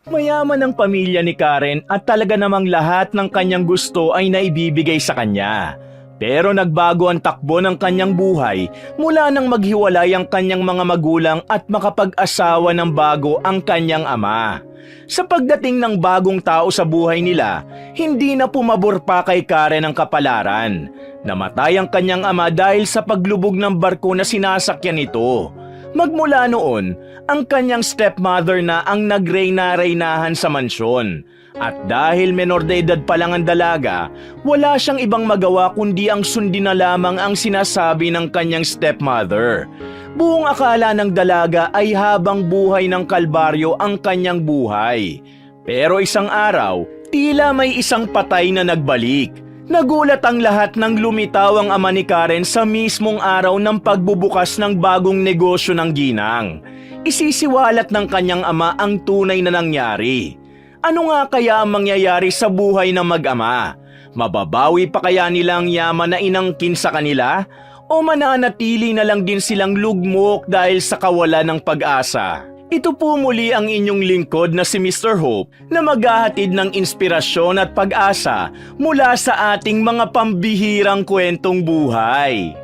Mayaman ang pamilya ni Karen at talaga namang lahat ng kanyang gusto ay naibibigay sa kanya. Pero nagbago ang takbo ng kanyang buhay mula nang maghiwalay ang kanyang mga magulang at makapag-asawa ng bago ang kanyang ama. Sa pagdating ng bagong tao sa buhay nila, hindi na pumabor pa kay Karen ang kapalaran. Namatay ang kanyang ama dahil sa paglubog ng barko na sinasakyan nito. Magmula noon, ang kanyang stepmother na ang nagreyna-reynahan sa mansyon. At dahil menor de edad pa lang ang dalaga, wala siyang ibang magawa kundi ang sundin na lamang ang sinasabi ng kanyang stepmother. Buong akala ng dalaga ay habang buhay ng kalbaryo ang kanyang buhay. Pero isang araw, tila may isang patay na nagbalik. Nagulat ang lahat nang lumitaw ang ama ni Karen sa mismong araw ng pagbubukas ng bagong negosyo ng ginang. Isisiwalat ng kanyang ama ang tunay na nangyari. Ano nga kaya ang mangyayari sa buhay ng mag-ama? Mababawi pa kaya nila ang yaman na inangkin sa kanila? O mananatili na lang din silang lugmok dahil sa kawalan ng pag-asa? Ito po muli ang inyong lingkod na si Mr. Hope na maghahatid ng inspirasyon at pag-asa mula sa ating mga pambihirang kwentong buhay.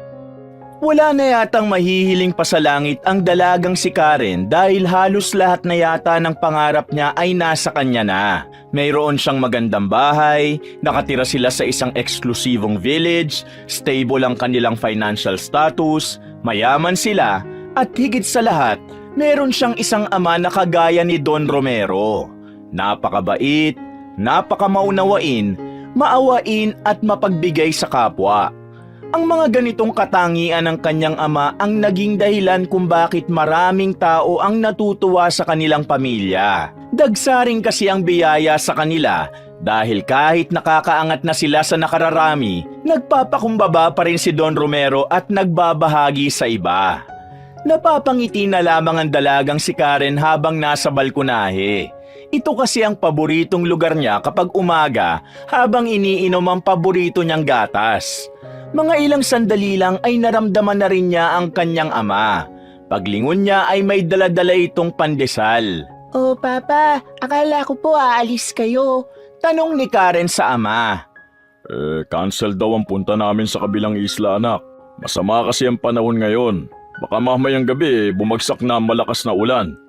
Wala na yatang mahihiling pa sa langit ang dalagang si Karen dahil halos lahat na yata ng pangarap niya ay nasa kanya na. Mayroon siyang magandang bahay, nakatira sila sa isang eksklusibong village, stable ang kanilang financial status, mayaman sila, at higit sa lahat, meron siyang isang ama na kagaya ni Don Romero. Napakabait, napakamaunawain, maawain at mapagbigay sa kapwa. Ang mga ganitong katangian ng kanyang ama ang naging dahilan kung bakit maraming tao ang natutuwa sa kanilang pamilya. Dagsaring kasi ang biyaya sa kanila dahil kahit nakakaangat na sila sa nakararami, nagpapakumbaba pa rin si Don Romero at nagbabahagi sa iba. Napapangiti na lamang ang dalagang si Karen habang nasa balkonahe. Ito kasi ang paboritong lugar niya kapag umaga habang iniinom ang paborito niyang gatas. Mga ilang sandali lang ay naramdaman na rin niya ang kanyang ama. Paglingon niya ay may daladala itong pandesal. Oh, Papa, akala ko po aalis kayo. Tanong ni Karen sa ama. Cancel daw ang punta namin sa kabilang isla, anak. Masama kasi ang panahon ngayon. Baka mamayang gabi bumagsak na malakas na ulan.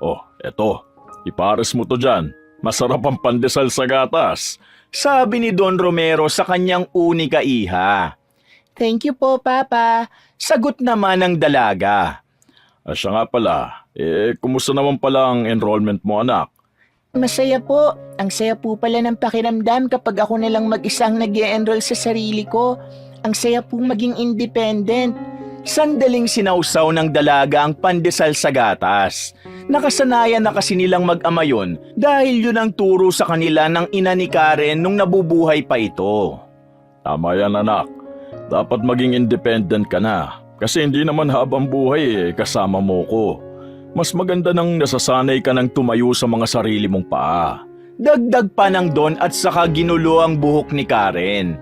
Oh, eto. Ipares mo to dyan. Masarap ang pandesal sa gatas. Sabi ni Don Romero sa kanyang unika iha. Thank you po, Papa. Sagot naman ng dalaga. Siya nga pala, kumusta naman pala ang enrollment mo, anak? Masaya po. Ang saya po pala ng pakiramdam kapag ako na lang mag-isang nag-e-enroll sa sarili ko. Ang saya po maging independent. Sandaling sinausaw ng dalaga ang pandesal sa gatas. Nakasanayan na kasi nilang mag-ama yun dahil yun ang turo sa kanila ng ina ni Karen nung nabubuhay pa ito. Tama yan, anak. Dapat maging independent ka na. Kasi hindi naman habang buhay kasama mo ko. Mas maganda nang nasasanay ka ng tumayo sa mga sarili mong paa. Dagdag pa ng Don at saka ginulo ang buhok ni Karen.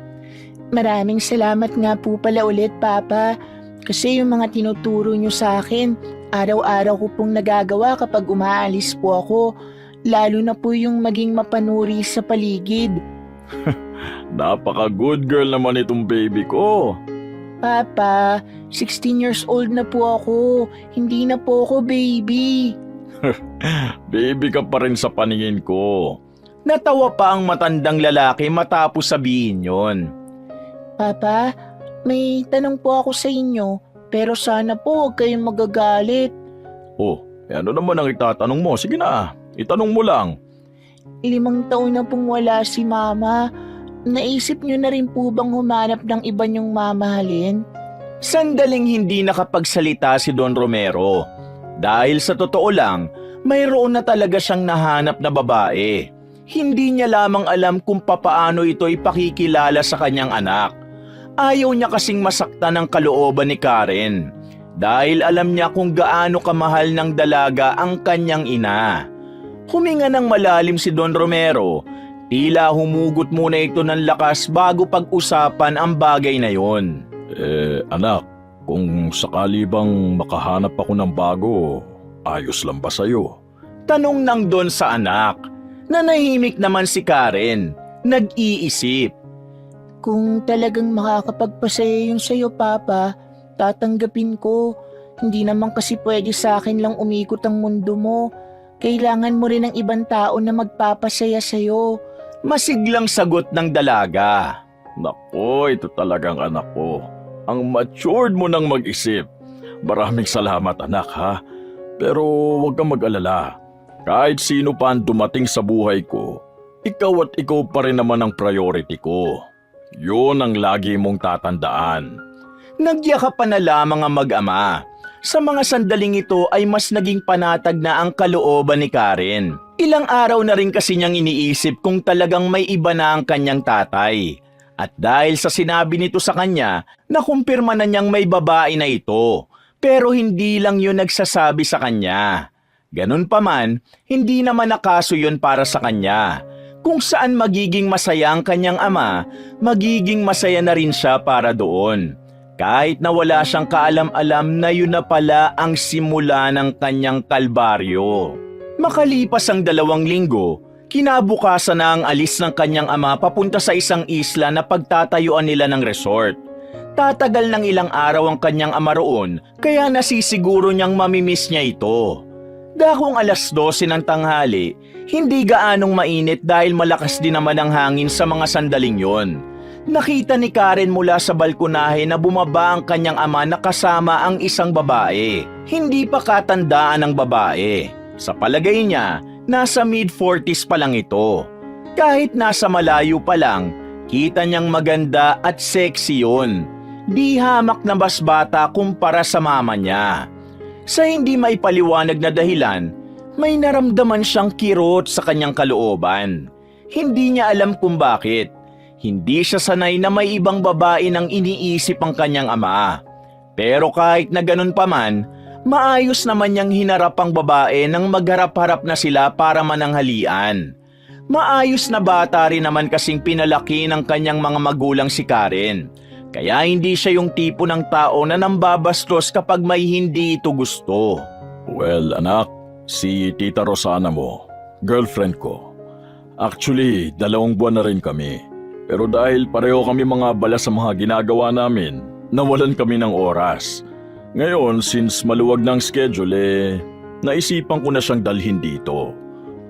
Maraming salamat nga po pala ulit, Papa. Kasi yung mga tinuturo nyo sa akin, araw-araw ko pong nagagawa kapag umaalis po ako. Lalo na po yung maging mapanuri sa paligid. Napaka-good girl naman itong baby ko. Papa, 16 years old na po ako. Hindi na po ako baby. Baby ka pa rin sa paningin ko. Natawa pa ang matandang lalaki matapos sabihin yon. Papa, may tanong po ako sa inyo. Pero sana po huwag kayong magagalit. Oh, ano naman ang itatanong mo? Sige na, itanong mo lang. 5 taon na pong wala si Mama. Naisip nyo na rin po bang humanap ng iba nyong mamahalin? Sandaling hindi nakapagsalita si Don Romero. Dahil sa totoo lang, mayroon na talaga siyang nahanap na babae. Hindi niya lamang alam kung papaano ito ipakikilala sa kanyang anak. Ayaw niya kasing masaktan ang kalooban ni Karen. Dahil alam niya kung gaano kamahal ng dalaga ang kanyang ina. Huminga ng malalim si Don Romero. Tila humugot muna ito ng lakas bago pag-usapan ang bagay na yon. Anak, kung sakali bang makahanap ako ng bago, ayos lang ba sa'yo? Tanong ng Don sa anak. Nanahimik naman si Karen. Nag-iisip. Kung talagang makakapagpasaya yung sa'yo, Papa, tatanggapin ko. Hindi naman kasi pwede sa akin lang umikot ang mundo mo. Kailangan mo rin ng ibang tao na magpapasaya sa'yo. Masiglang sagot ng dalaga. Nako, ito talagang anak ko. Ang matured mo nang mag-isip. Maraming salamat anak ha. Pero huwag kang mag-alala. Kahit sino pa ang dumating sa buhay ko, ikaw at ikaw pa rin naman ang priority ko. Yun ang lagi mong tatandaan. Nagyakapan na lamang ang mag-ama. Sa mga sandaling ito ay mas naging panatag na ang kalooban ni Karen. Ilang araw na rin kasi niyang iniisip kung talagang may iba na ang kanyang tatay. At dahil sa sinabi nito sa kanya, nakumpirma na niyang may babae na ito. Pero hindi lang yun nagsasabi sa kanya. Ganun pa man, hindi naman nakaso yun para sa kanya. Kung saan magiging masaya ang kanyang ama, magiging masaya na rin siya para doon. Kahit na wala siyang kaalam-alam na yun na pala ang simula ng kanyang kalbaryo. Makalipas ang 2 linggo, kinabukasan na ang alis ng kanyang ama papunta sa isang isla na pagtatayuan nila ng resort. Tatagal ng ilang araw ang kanyang ama roon, kaya nasisiguro niyang mamimiss niya ito. Dakong 12:00 ng tanghali, hindi gaanong mainit dahil malakas din naman ang hangin sa mga sandaling yon. Nakita ni Karen mula sa balkonahe na bumaba ang kanyang ama na kasama ang isang babae. Hindi pa katandaan ang babae. Sa palagay niya, nasa mid-40s pa lang ito. Kahit nasa malayo pa lang, kita niyang maganda at sexy yun. Di hamak na basbata kumpara sa mama niya. Sa hindi maipaliwanag na dahilan, may naramdaman siyang kirot sa kanyang kalooban. Hindi niya alam kung bakit. Hindi siya sanay na may ibang babae nang iniisip ang kanyang ama. Pero kahit na ganun pa man, maayos naman niyang hinarap ang babae nang magharap-harap na sila para mananghalian. Maayos na bata rin naman kasing pinalaki ng kanyang mga magulang si Karen. Kaya hindi siya yung tipo ng tao na nambabastos kapag may hindi ito gusto. Well, anak, si Tita Rosana mo, girlfriend ko. Actually, 2 buwan na rin kami. Pero dahil pareho kami mga abala sa mga ginagawa namin, nawalan kami ng oras. Ngayon, since maluwag ng schedule, naisipan ko na siyang dalhin dito.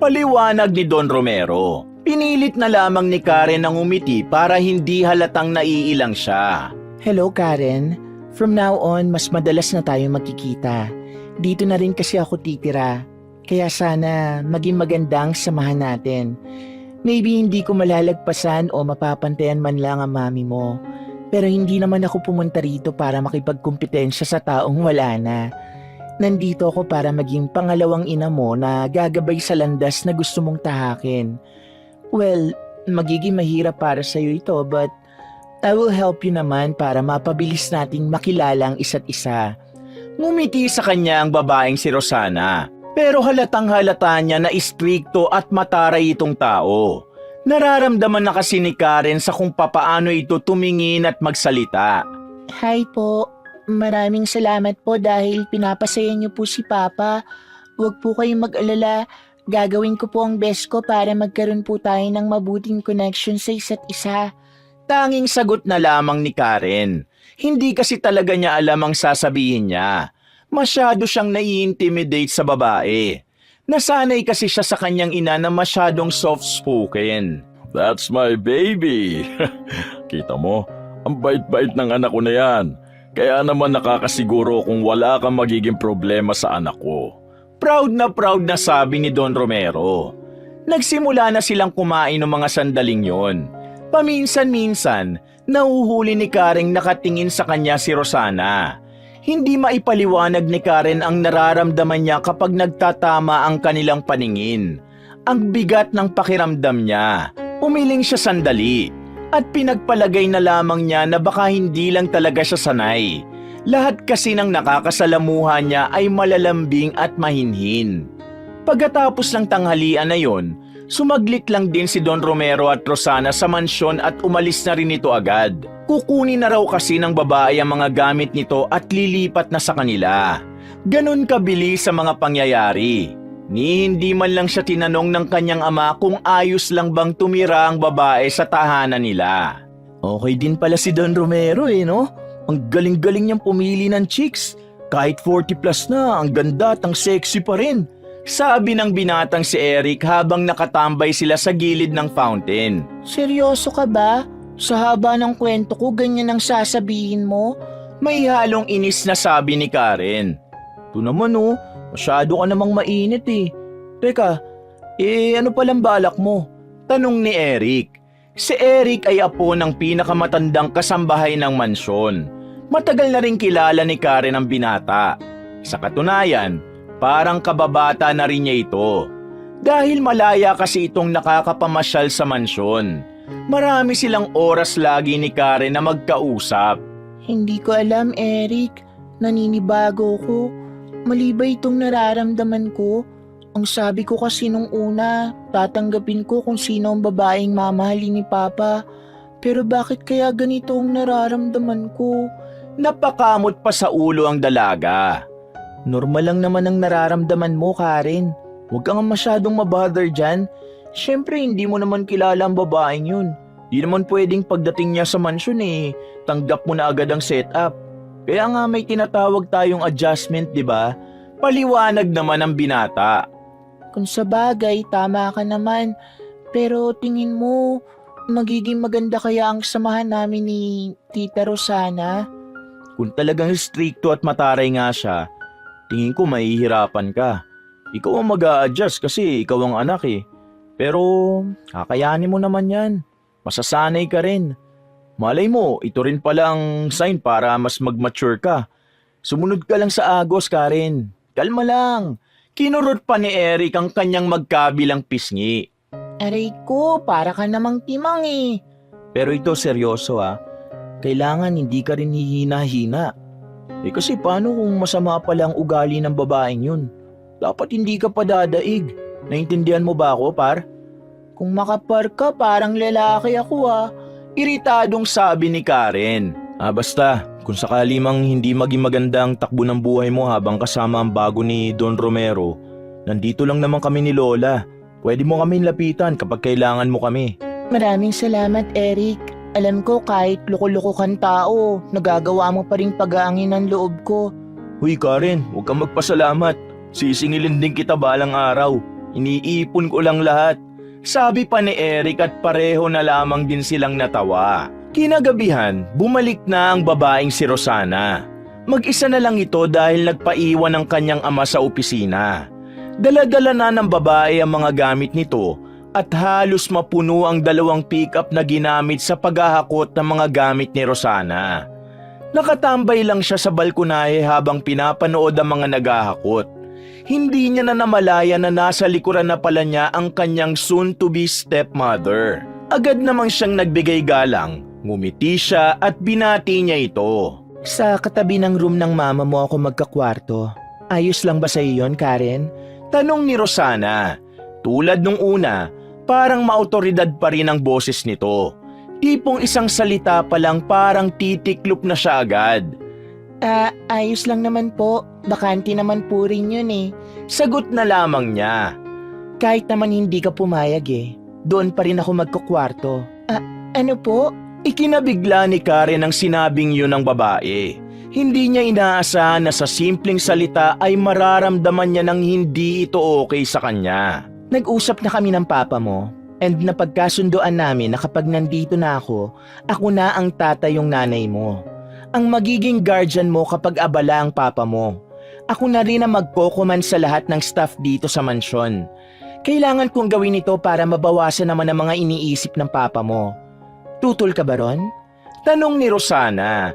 Paliwanag ni Don Romero. Pinilit na lamang ni Karen ang umiti para hindi halatang naiilang siya. Hello, Karen. From now on, mas madalas na tayo magkikita. Dito na rin kasi ako titira. Kaya sana maging magandang samahan natin. Maybe hindi ko malalagpasan o mapapantayan man lang ang mami mo. Pero hindi naman ako pumunta rito para makipagkumpetensya sa taong wala na. Nandito ako para maging pangalawang ina mo na gagabay sa landas na gusto mong tahakin. Well, magiging mahirap para sa'yo ito but I will help you naman para mapabilis nating makilala ang isa't isa. Ngumiti sa kanya ang babaeng si Rosana. Pero halatang halata niya na istrikto at mataray itong tao. Nararamdaman na kasi ni Karen sa kung papaano ito tumingin at magsalita. Hi po, maraming salamat po dahil pinapasaya niyo po si Papa. Huwag po kayong mag-alala. Gagawin ko po ang best ko para magkaroon po tayo ng mabuting connection sa isa't isa. Tanging sagot na lamang ni Karen. Hindi kasi talaga niya alam ang sasabihin niya. Masyado siyang nai-intimidate sa babae. Nasanay kasi siya sa kanyang ina na masyadong soft-spoken. That's my baby. Kita mo, ang bait-bait ng anak ko na yan. Kaya naman nakakasiguro kung wala kang magiging problema sa anak ko. Proud na sabi ni Don Romero. Nagsimula na silang kumain ng mga sandaling yon. Paminsan-minsan, nahuhuli ni Karen nakatingin sa kanya si Rosana. Hindi maipaliwanag ni Karen ang nararamdaman niya kapag nagtatama ang kanilang paningin. Ang bigat ng pakiramdam niya. Umiling siya sandali at pinagpalagay na lamang niya na baka hindi lang talaga siya sanay. Lahat kasi ng nakakasalamuhan niya ay malalambing at mahinhin. Pagkatapos ng tanghalian na yon, sumaglit lang din si Don Romero at Rosana sa mansyon at umalis na rin ito agad. Kukunin na raw kasi ng babae ang mga gamit nito at lilipat na sa kanila. Ganon kabilis sa mga pangyayari. Ni hindi man lang siya tinanong ng kanyang ama kung ayos lang bang tumira ang babae sa tahanan nila. Okay din pala si Don Romero no? Ang galing-galing niyang pumili ng chicks. Kahit 40 plus na, ang ganda at ang sexy pa rin. Sabi ng binatang si Eric habang nakatambay sila sa gilid ng fountain. Seryoso ka ba? Sa haba ng kwento ko, ganyan ang sasabihin mo? May halong inis na sabi ni Karen. Ito naman masyado ka namang mainit eh. Teka, ano palang balak mo? Tanong ni Eric. Si Eric ay apo ng pinakamatandang kasambahay ng mansyon. Matagal na rin kilala ni Karen ang binata. Sa katunayan, parang kababata na rin niya ito. Dahil malaya kasi itong nakakapamasyal sa mansyon. Marami silang oras lagi ni Karen na magkausap. Hindi ko alam, Eric. Naninibago ko. Mali ba itong nararamdaman ko? Ang sabi ko kasi nung una, tatanggapin ko kung sino ang babaeng mamahalin ni Papa. Pero bakit kaya ganito ang nararamdaman ko? Napakamot pa sa ulo ang dalaga. Normal lang naman ang nararamdaman mo, Karen. Huwag kang masyadong mabother dyan. Siyempre, hindi mo naman kilala ang babaeng yun. Di naman pwedeng pagdating niya sa mansyon tanggap mo na agad ang setup. Kaya nga may tinatawag tayong adjustment, di ba? Paliwanag naman ang binata. Kung sa bagay, tama ka naman. Pero tingin mo, magiging maganda kaya ang samahan namin ni Tita Rosana? Kung talagang stricto at mataray nga siya, tingin ko mahihirapan ka. Ikaw ang mag-a-adjust kasi ikaw ang anak Pero kakayanin mo naman yan. Masasanay ka rin. Malay mo, ito rin pala ang sign para mas mag-mature ka. Sumunod ka lang sa agos, Karen. Kalma lang. Kinurot pa ni Eric ang kanyang magkabilang pisngi. Aray ko, para ka namang timang Pero ito seryoso Kailangan hindi ka rin hihina-hina. Kasi paano kung masama pala ang ugali ng babaeng yun? Dapat hindi ka pa dadaig. Naintindihan mo ba ako, par? Kung makapar ka, parang lalaki ako Iritadong sabi ni Karen. Basta, kung sakali mang hindi maging magandang takbo ng buhay mo habang kasama ang bago ni Don Romero, nandito lang naman kami ni Lola. Pwede mo kami lapitan kapag kailangan mo kami. Maraming salamat, Eric. Alam ko kahit loko-loko kang tao, nagagawa mo pa rin pag-aangin ng loob ko. Huy Karen, huwag kang magpasalamat. Sisingilin din kita balang araw. Iniipon ko lang lahat. Sabi pa ni Eric at pareho na lamang din silang natawa. Kinagabihan, bumalik na ang babaeng si Rosana. Mag-isa na lang ito dahil nagpaiwan ng kanyang ama sa opisina. Dala-dala na ng babae ang mga gamit nito at halos mapuno ang 2 pick-up na ginamit sa paghahakot ng mga gamit ni Rosana. Nakatambay lang siya sa balkonahe habang pinapanood ang mga naghahakot. Hindi niya na namalaya na nasa likuran na pala niya ang kanyang soon-to-be stepmother. Agad namang siyang nagbigay galang, ngumiti siya at binati niya ito. Sa katabi ng room ng mama mo ako magkakwarto. Ayos lang ba sa iyo yun, Karen? Tanong ni Rosana. Tulad nung una, parang maautoridad pa rin ang boses nito. Tipong isang salita pa lang parang titiklop na siya agad. Ayos lang naman po. Bakante naman po rin yun Sagot na lamang niya. Kahit naman hindi ka pumayag doon pa rin ako magkukwarto. Ano po? Ikinabigla ni Karen ang sinabing yun ng babae. Hindi niya inaasahan na sa simpleng salita ay mararamdaman niya ng hindi ito okay sa kanya. Nag-usap na kami ng papa mo and napagkasundoan namin na kapag nandito na ako na ang tatayong nanay mo. Ang magiging guardian mo kapag abala ang papa mo. Ako na rin ang magkokoman sa lahat ng staff dito sa mansyon. Kailangan kong gawin ito para mabawasan naman ang mga iniisip ng papa mo. Tutol ka ba ron? Tanong ni Rosana.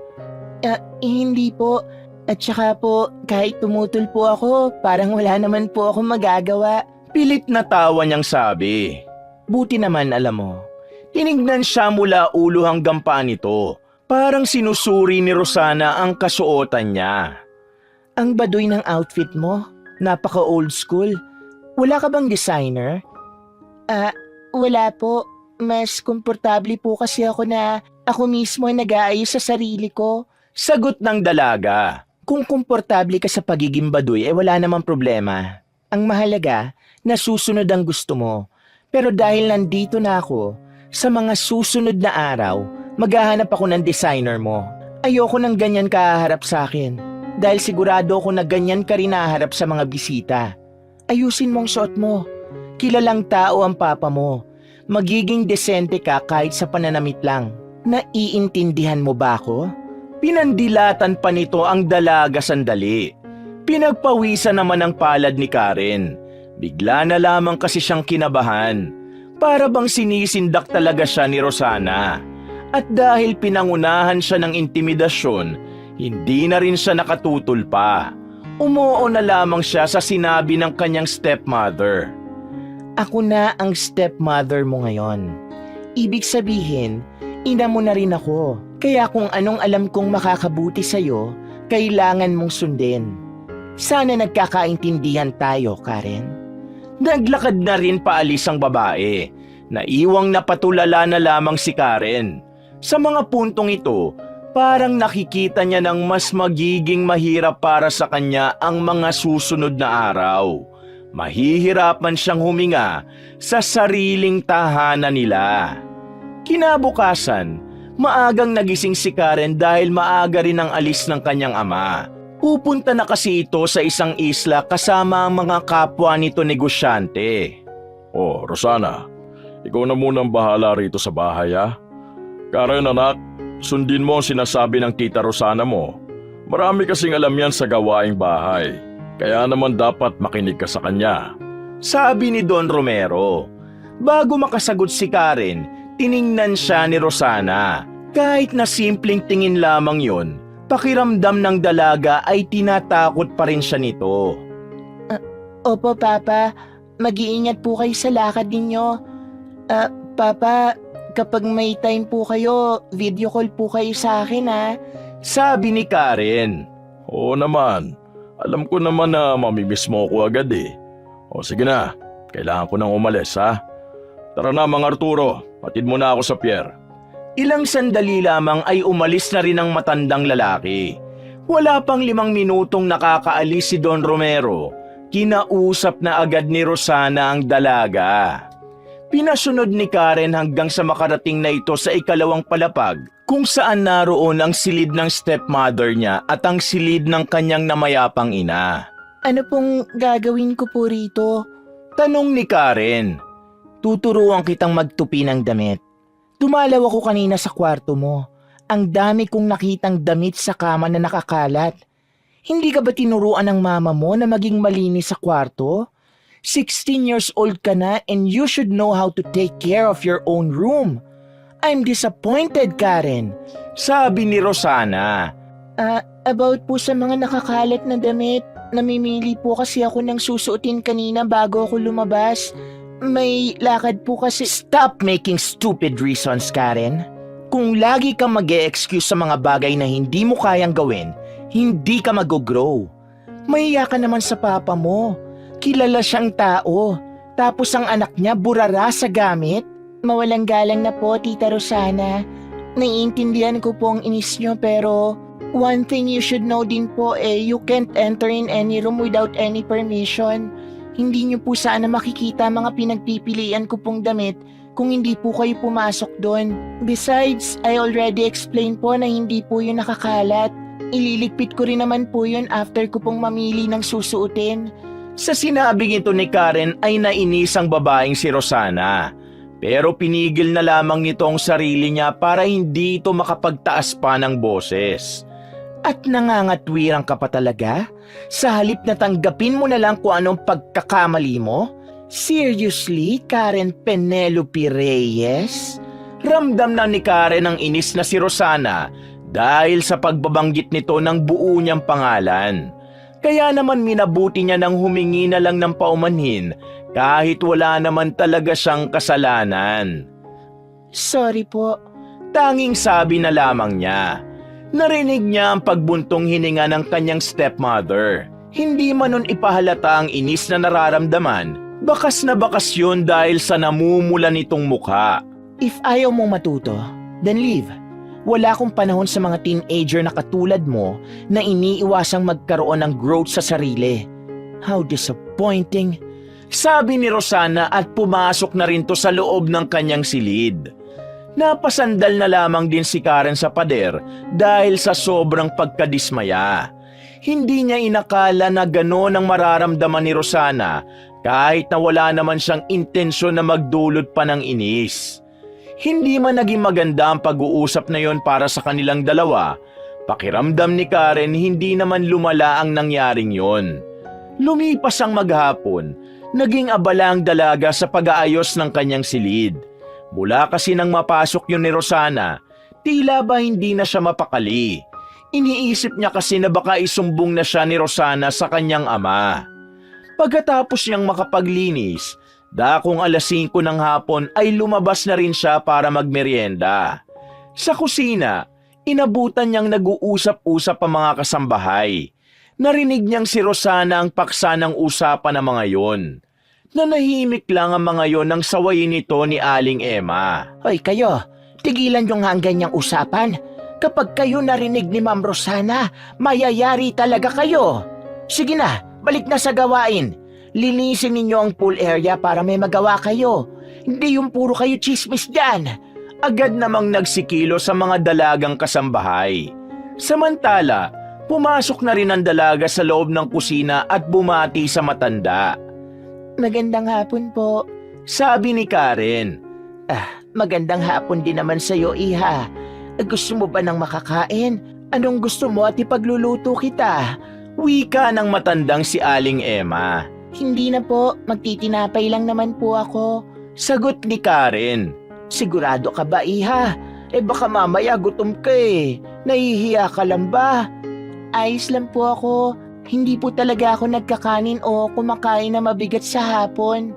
Hindi po. At saka po, kahit tumutol po ako, parang wala naman po akong magagawa. Pilit na tawa niyang sabi. Buti naman alam mo. Tinignan siya mula ulo hanggang paa nito. Parang sinusuri ni Rosana ang kasuotan niya. Ang baduy ng outfit mo, napaka old school. Wala ka bang designer? Wala po. Mas komportable po kasi ako na ako mismo ang nag-aayos sa sarili ko. Sagot ng dalaga. Kung komportable ka sa pagiging baduy, wala namang problema. Ang mahalaga, nasusunod ang gusto mo. Pero dahil nandito na ako, sa mga susunod na araw, maghahanap ako ng designer mo. Ayoko ng ganyan kaharap sa akin. Dahil sigurado ako na ganyan ka rin naharap sa mga bisita. Ayusin mong suot mo. Kilalang tao ang papa mo. Magiging desente ka kahit sa pananamit lang. Naiintindihan mo ba ako? Pinandilatan pa nito ang dalaga sandali. Pinagpawisan naman ang palad ni Karen. Bigla na lamang kasi siyang kinabahan. Para bang sinisindak talaga siya ni Rosana. At dahil pinangunahan siya ng intimidasyon, hindi na rin siya nakatutol pa. Umuo na lamang siya sa sinabi ng kanyang stepmother. Ako na ang stepmother mo ngayon. Ibig sabihin, ina mo na rin ako. Kaya kung anong alam kong makakabuti sa'yo, kailangan mong sundin. Sana nagkakaintindihan tayo, Karen. Naglakad na rin paalis ang babae. Naiwang napatulala na lamang si Karen. Sa mga puntong ito, parang nakikita niya ng mas magiging mahirap para sa kanya ang mga susunod na araw. Mahihirapan siyang huminga sa sariling tahanan nila. Kinabukasan, maagang nagising si Karen dahil maaga rin ang alis ng kanyang ama. Pupunta na kasi ito sa isang isla kasama ang mga kapwa nito negosyante. Oh, Rosana, ikaw na munang bahala rito sa bahay ha. Karen anak, sundin mo ang sinasabi ng tita Rosana mo. Marami kasing alam yan sa gawaing bahay. Kaya naman dapat makinig ka sa kanya. Sabi ni Don Romero. Bago makasagot si Karen, tiningnan siya ni Rosana. Kahit na simpleng tingin lamang yon, pakiramdam ng dalaga ay tinatakot pa rin siya nito. Opo, Papa. Mag-iingat po kayo sa lakad ninyo. Papa, kapag may time po kayo, video call po kayo sa akin, ha? Sabi ni Karen. Oo naman, alam ko naman na mamimiss mo ako agad eh. O sige na, kailangan ko nang umalis ha. Tara na mga Arturo, hatid mo na ako sa pier. Ilang sandali lamang ay umalis na rin ang matandang lalaki. Wala pang 5 minutong nakakaalis si Don Romero. Kinausap na agad ni Rosana ang dalaga. Pinasunod ni Karen hanggang sa makarating na ito sa ikalawang palapag kung saan naroon ang silid ng stepmother niya at ang silid ng kanyang namayapang ina. Ano pong gagawin ko po rito? Tanong ni Karen. Tuturuan kitang magtupi ng damit. Dumalaw ako kanina sa kwarto mo. Ang dami kong nakitang damit sa kama na nakakalat. Hindi ka ba tinuruan ng mama mo na maging malinis sa kwarto? 16 years old ka na and you should know how to take care of your own room. I'm disappointed, Karen. Sabi ni Rosana. About po sa mga nakakalat na damit, namimili po kasi ako ng susuotin kanina bago ako lumabas. May lakad po kasi... Stop making stupid reasons, Karen. Kung lagi kang mag-e-excuse sa mga bagay na hindi mo kayang gawin, hindi ka mag-grow. Mahiya ka naman sa papa mo. Kilala siyang tao. Tapos ang anak niya burara sa gamit. Mawalang galang na po, Tita Rosana. Naiintindihan ko po ang inis niyo pero one thing you should know din po you can't enter in any room without any permission. Hindi niyo po sana makikita mga pinagpipilian ko pong damit kung hindi po kayo pumasok doon. Besides, I already explained po na hindi po yun nakakalat. Ililigpit ko rin naman po yun after ko pong mamili ng susuotin. Sa sinabing ito ni Karen ay nainis ang babaeng si Rosana. Pero pinigil na lamang nito ang sarili niya para hindi ito makapagtaas pa ng boses. At nangangatwirang ka pa talaga? Sa halip na tanggapin mo na lang kung anong pagkakamali mo? Seriously, Karen Penelope Reyes? Ramdam na ni Karen ang inis na si Rosana dahil sa pagbabanggit nito ng buo niyang pangalan. Kaya naman minabuti niya nang humingi na lang ng paumanhin kahit wala naman talaga siyang kasalanan. Sorry po. Tanging sabi na lamang niya. Narinig niya ang pagbuntong hininga ng kanyang stepmother. Hindi man nun ipahalata ang inis na nararamdaman, bakas na bakas yun dahil sa namumula nitong mukha. If ayaw mong matuto, then leave. Wala akong panahon sa mga teenager na katulad mo na iniiwasang magkaroon ng growth sa sarili. How disappointing. Sabi ni Rosana at pumasok na rin to sa loob ng kanyang silid. Napasandal na lamang din si Karen sa pader dahil sa sobrang pagkadismaya. Hindi niya inakala na gano'n ang mararamdaman ni Rosana kahit na wala naman siyang intensyon na magdulot pa ng inis. Hindi man naging maganda ang pag-uusap na yon para sa kanilang dalawa, pakiramdam ni Karen hindi naman lumala ang nangyaring yon. Lumipas ang maghapon, naging abala ang dalaga sa pag-aayos ng kanyang silid. Mula kasi nang mapasok yun ni Rosana, tila ba hindi na siya mapakali. Iniisip niya kasi na baka isumbong na siya ni Rosana sa kanyang ama. Pagkatapos niyang makapaglinis, dakong 5:00 ng hapon ay lumabas na rin siya para magmeryenda. Sa kusina, inabutan niyang nag-uusap-usap ang mga kasambahay. Narinig niyang si Rosana ang paksa ng usapan ng mga yon. Nanahimik lang ang mga yon nang sawayin nito ni Aling Emma. Hoy kayo, tigilan yung nga ang ganyang usapan. Kapag kayo narinig ni Ma'am Rosana, mayayari talaga kayo. Sige na, balik na sa gawain. Linisin ninyo ang pool area para may magawa kayo. Hindi yung puro kayo chismis dyan. Agad namang nagsikilo sa mga dalagang kasambahay. Samantala, pumasok na rin ang dalaga sa loob ng kusina at bumati sa matanda. Magandang hapon po. Sabi ni Karen. Magandang hapon din naman sa'yo, iha. Gusto mo ba ng makakain? Anong gusto mo at ipagluluto kita? Wika ng matandang si Aling Emma. Hindi na po, magtitinapay lang naman po ako. Sagot ni Karen. Sigurado ka ba, iha? Baka mamaya gutom ka eh. Nahihiya ka lang ba? Ayos lang po ako. Hindi po talaga ako nagkakanin o kumakain na mabigat sa hapon.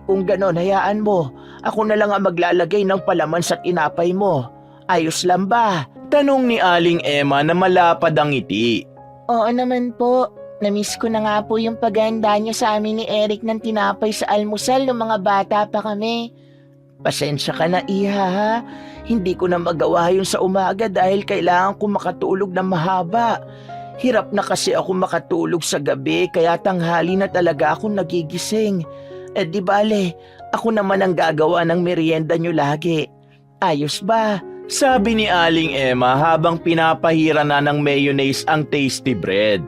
Kung ganon, hayaan mo. Ako na lang ang maglalagay ng palaman sa tinapay mo. Ayos lang ba? Tanong ni Aling Emma na malapad ang ngiti. Oo naman po. Namiss ko na nga po yung paghahanda niyo sa amin ni Eric ng tinapay sa almusal ng mga bata pa kami. Pasensya ka na, iha ha. Hindi ko na magawa yun sa umaga dahil kailangan ko makatulog ng mahaba. Hirap na kasi ako makatulog sa gabi kaya tanghali na talaga ako nagigising. Di bale, ako naman ang gagawa ng merienda niyo lagi. Ayos ba? Sabi ni Aling Emma habang pinapahira na ng mayonnaise ang tasty bread.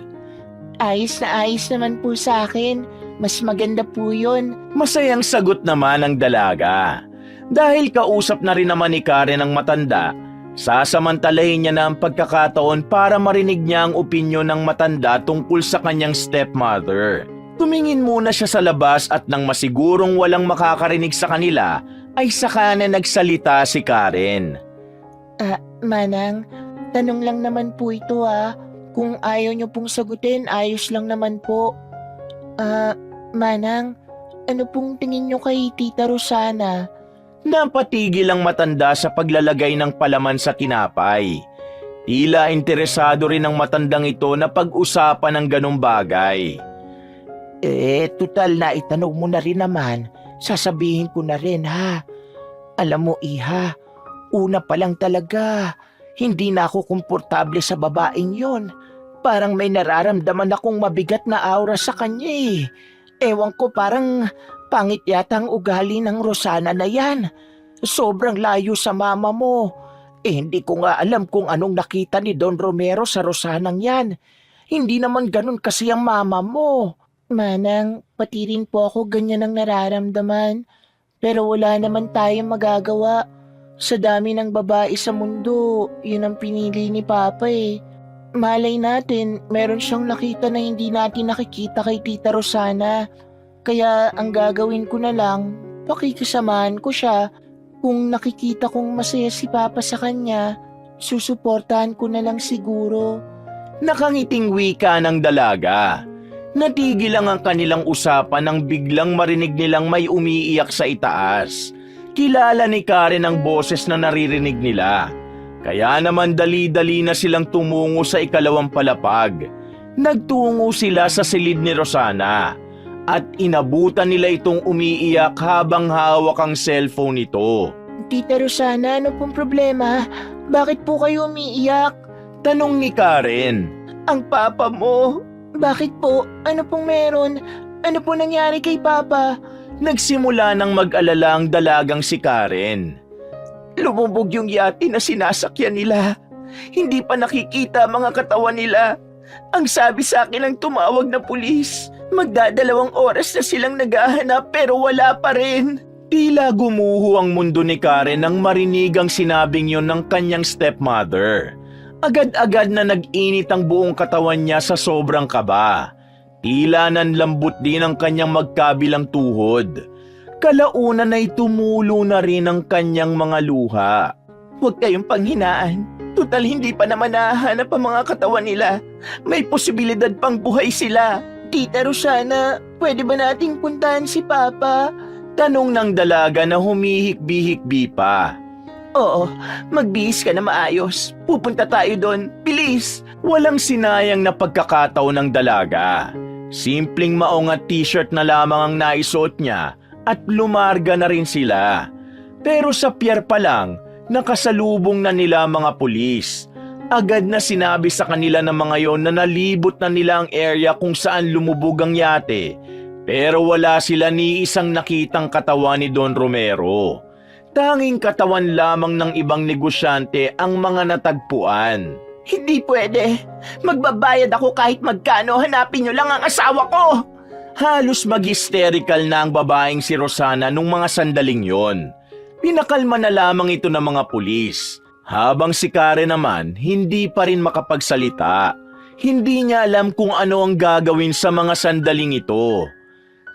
Ayos na ayos naman po sa akin. Mas maganda po yun. Masayang sagot naman ng dalaga. Dahil kausap na rin naman ni Karen ang matanda, sasamantalahin niya na ang pagkakataon para marinig niya ang opinyon ng matanda tungkol sa kanyang stepmother. Tumingin muna siya sa labas at nang masigurong walang makakarinig sa kanila, ay saka na nagsalita si Karen. Manang, tanong lang naman po ito Kung ayaw niyo pong sagutin, ayos lang naman po. Manang, ano pong tingin niyo kay Tita Rosana? Napatigil ang matanda sa paglalagay ng palaman sa tinapay. Tila interesado rin ang matandang ito na pag-usapan ng ganong bagay. Tutal na itanong mo na rin naman. Sasabihin ko na rin ha. Alam mo, iha, una pa lang talaga, hindi na ako komportable sa babaeng yon. Parang may nararamdaman akong mabigat na aura sa kanya eh. Ewan ko, parang pangit yata ang ugali ng Rosana na yan. Sobrang layo sa mama mo. Hindi ko nga alam kung anong nakita ni Don Romero sa Rosanang yan. Hindi naman ganun kasi ang mama mo. Manang, pati rin po ako ganyan ang nararamdaman. Pero wala naman tayong magagawa. Sa dami ng babae sa mundo, yun ang pinili ni Papa eh. Malay natin, meron siyang nakita na hindi natin nakikita kay Tita Rosana. Kaya ang gagawin ko na lang, pakikisamahan ko siya. Kung nakikita kong masaya si Papa sa kanya, susuportahan ko na lang siguro. Nakangiting wika ng dalaga. Natigil lang ang kanilang usapan nang biglang marinig nilang may umiiyak sa itaas. Kilala ni Karen ang boses na naririnig nila. Kaya naman dali-dali na silang tumungo sa ikalawang palapag. Nagtungo sila sa silid ni Rosana at inabutan nila itong umiiyak habang hawak ang cellphone nito. Tita Rosana, ano pong problema? Bakit po kayo umiiyak? Tanong ni Karen. Ang papa mo, Bakit po? Ano pong meron? Ano po nangyari kay Papa? Nagsimula ng mag-alala ang dalagang si Karen. Lumubog yung yate na sinasakyan nila. Hindi pa nakikita ang mga katawan nila. Ang sabi sa akin ng tumawag na pulis, magdadalawang oras na silang naghahanap pero wala pa rin. Tila gumuho ang mundo ni Karen nang marinig ang sinabing yon ng kanyang stepmother. Agad-agad na nag-init ang buong katawan niya sa sobrang kaba. Tila nanlambot din ang kanyang magkabilang tuhod. Kalaunan ay tumulo na rin ang kanyang mga luha. Huwag kayong panghinaan. Tutal hindi pa naman nahahanap ang mga katawan nila. May posibilidad pang buhay sila. Tita Rosana, pwede ba nating puntahan si Papa? Tanong ng dalaga na humihik-bihik-bi pa. Oo, magbihis ka na maayos. Pupunta tayo doon. Bilis! Walang sinayang na pagkakataon ng dalaga. Simpleng maong at t-shirt na lamang ang naisuot niya at lumarga na rin sila. Pero sa pier pa lang, nakasalubong na nila mga pulis. Agad na sinabi sa kanila ng mga yon na nalibot na nila ang area kung saan lumubog ang yate. Pero wala sila ni isang nakitang katawan ni Don Romero. Tanging katawan lamang ng ibang negosyante ang mga natagpuan. Hindi pwede. Magbabayad ako kahit magkano. Hanapin niyo lang ang asawa ko. Halos mag-hysterical na ang babaeng si Rosana nung mga sandaling yon. Pinakalma na lamang ito ng mga pulis. Habang si Karen naman, hindi pa rin makapagsalita. Hindi niya alam kung ano ang gagawin sa mga sandaling ito.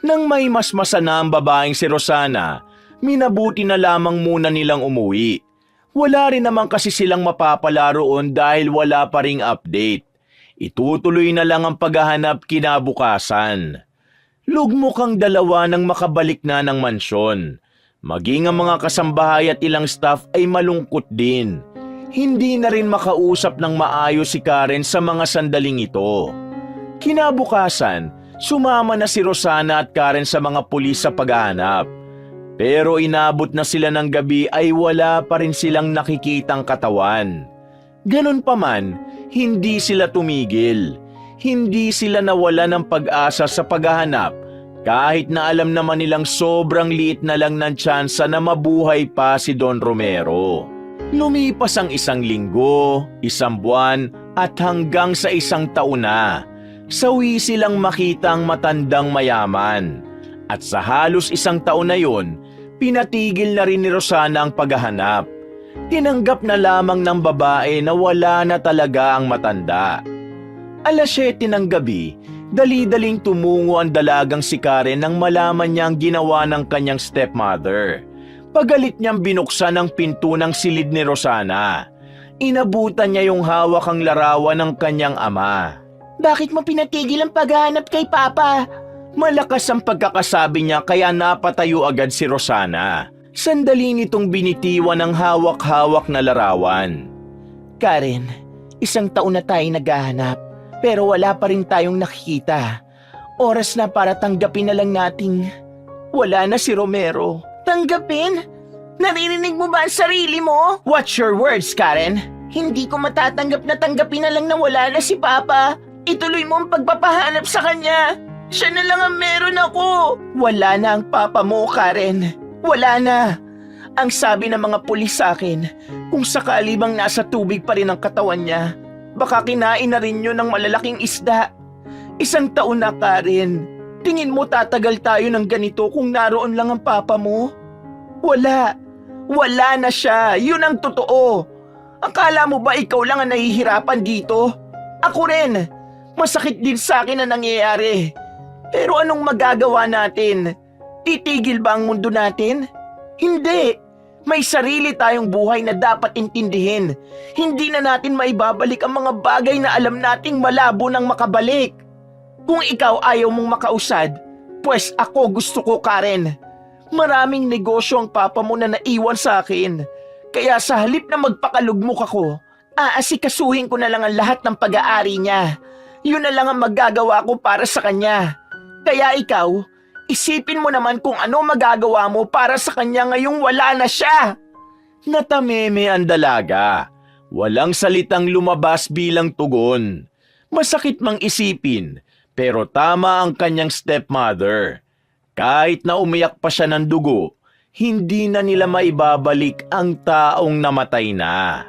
Nang may masmasa na ang babaeng si Rosana, minabuti na lamang muna nilang umuwi. Wala rin naman kasi silang mapapala roon dahil wala pa ring update. Itutuloy na lang ang paghahanap kinabukasan. Lugmok ang dalawa nang makabalik na ng mansyon. Maging ang mga kasambahay at ilang staff ay malungkot din. Hindi na rin makausap ng maayos si Karen sa mga sandaling ito. Kinabukasan, sumama na si Rosana at Karen sa mga pulis sa paghahanap. Pero inabot na sila ng gabi ay wala pa rin silang nakikitang katawan. Ganun pa man, hindi sila tumigil. Hindi sila nawala ng pag-asa sa paghahanap kahit na alam naman nilang sobrang liit na lang ng tsansa na mabuhay pa si Don Romero. Lumipas ang 1 linggo, 1 buwan at hanggang sa 1 taon na. Sawi silang makita ang matandang mayaman. At sa halos 1 taon na yon, pinatigil na rin ni Rosana ang paghahanap. Tinanggap na lamang ng babae na wala na talaga ang matanda. 7:00 ng gabi, dali-daling tumungo ang dalagang si Karen nang malaman niya ang ginawa ng kanyang stepmother. Pagalit niyang binuksan ang pinto ng silid ni Rosana. Inabutan niya yung hawak ang larawan ng kanyang ama. Bakit mo pinatigil ang paghahanap kay Papa? Malakas ang pagkakasabi niya kaya napatayo agad si Rosana. Sandali nitong binitiwan ang hawak-hawak na larawan. Karen, 1 taon na tayo naghahanap, pero wala pa rin tayong nakikita. Oras na para tanggapin na lang nating wala na si Romero. Tanggapin? Naririnig mo ba ang sarili mo? Watch your words, Karen. Hindi ko matatanggap na tanggapin na lang na wala na si Papa. Ituloy mo ang pagpapahanap sa kanya. Siya na lang ang meron ako. Wala na ang Papa mo, Karen. Wala na. Ang sabi ng mga pulis sa akin, kung sakali bang nasa tubig pa rin ang katawan niya, baka kinain na rin yun ng malalaking isda. 1 taon na, Karen. Tingin mo tatagal tayo ng ganito kung naroon lang ang Papa mo? Wala. Wala na siya. Yun ang totoo. Akala mo ba ikaw lang ang nahihirapan dito? Ako rin. Masakit din sa akin na nangyayari. Pero anong magagawa natin? Titigil ba ang mundo natin? Hindi. May sarili tayong buhay na dapat intindihin. Hindi na natin maibabalik ang mga bagay na alam nating malabo nang makabalik. Kung ikaw ayaw mong makausad, pues ako gusto ko, Karen. Maraming negosyo ang Papa mo na naiwan sa akin. Kaya sa halip na magpakalugmok ako, aasikasuhin ko na lang ang lahat ng pag-aari niya. Yun na lang ang magagawa ko para sa kanya. Kaya ikaw, isipin mo naman kung ano magagawa mo para sa kanya ngayong wala na siya. Natameme ang dalaga. Walang salitang lumabas bilang tugon. Masakit mang isipin Pero tama ang kanyang stepmother. Kahit na umiyak pa siya ng dugo, hindi na nila maibabalik ang taong namatay na.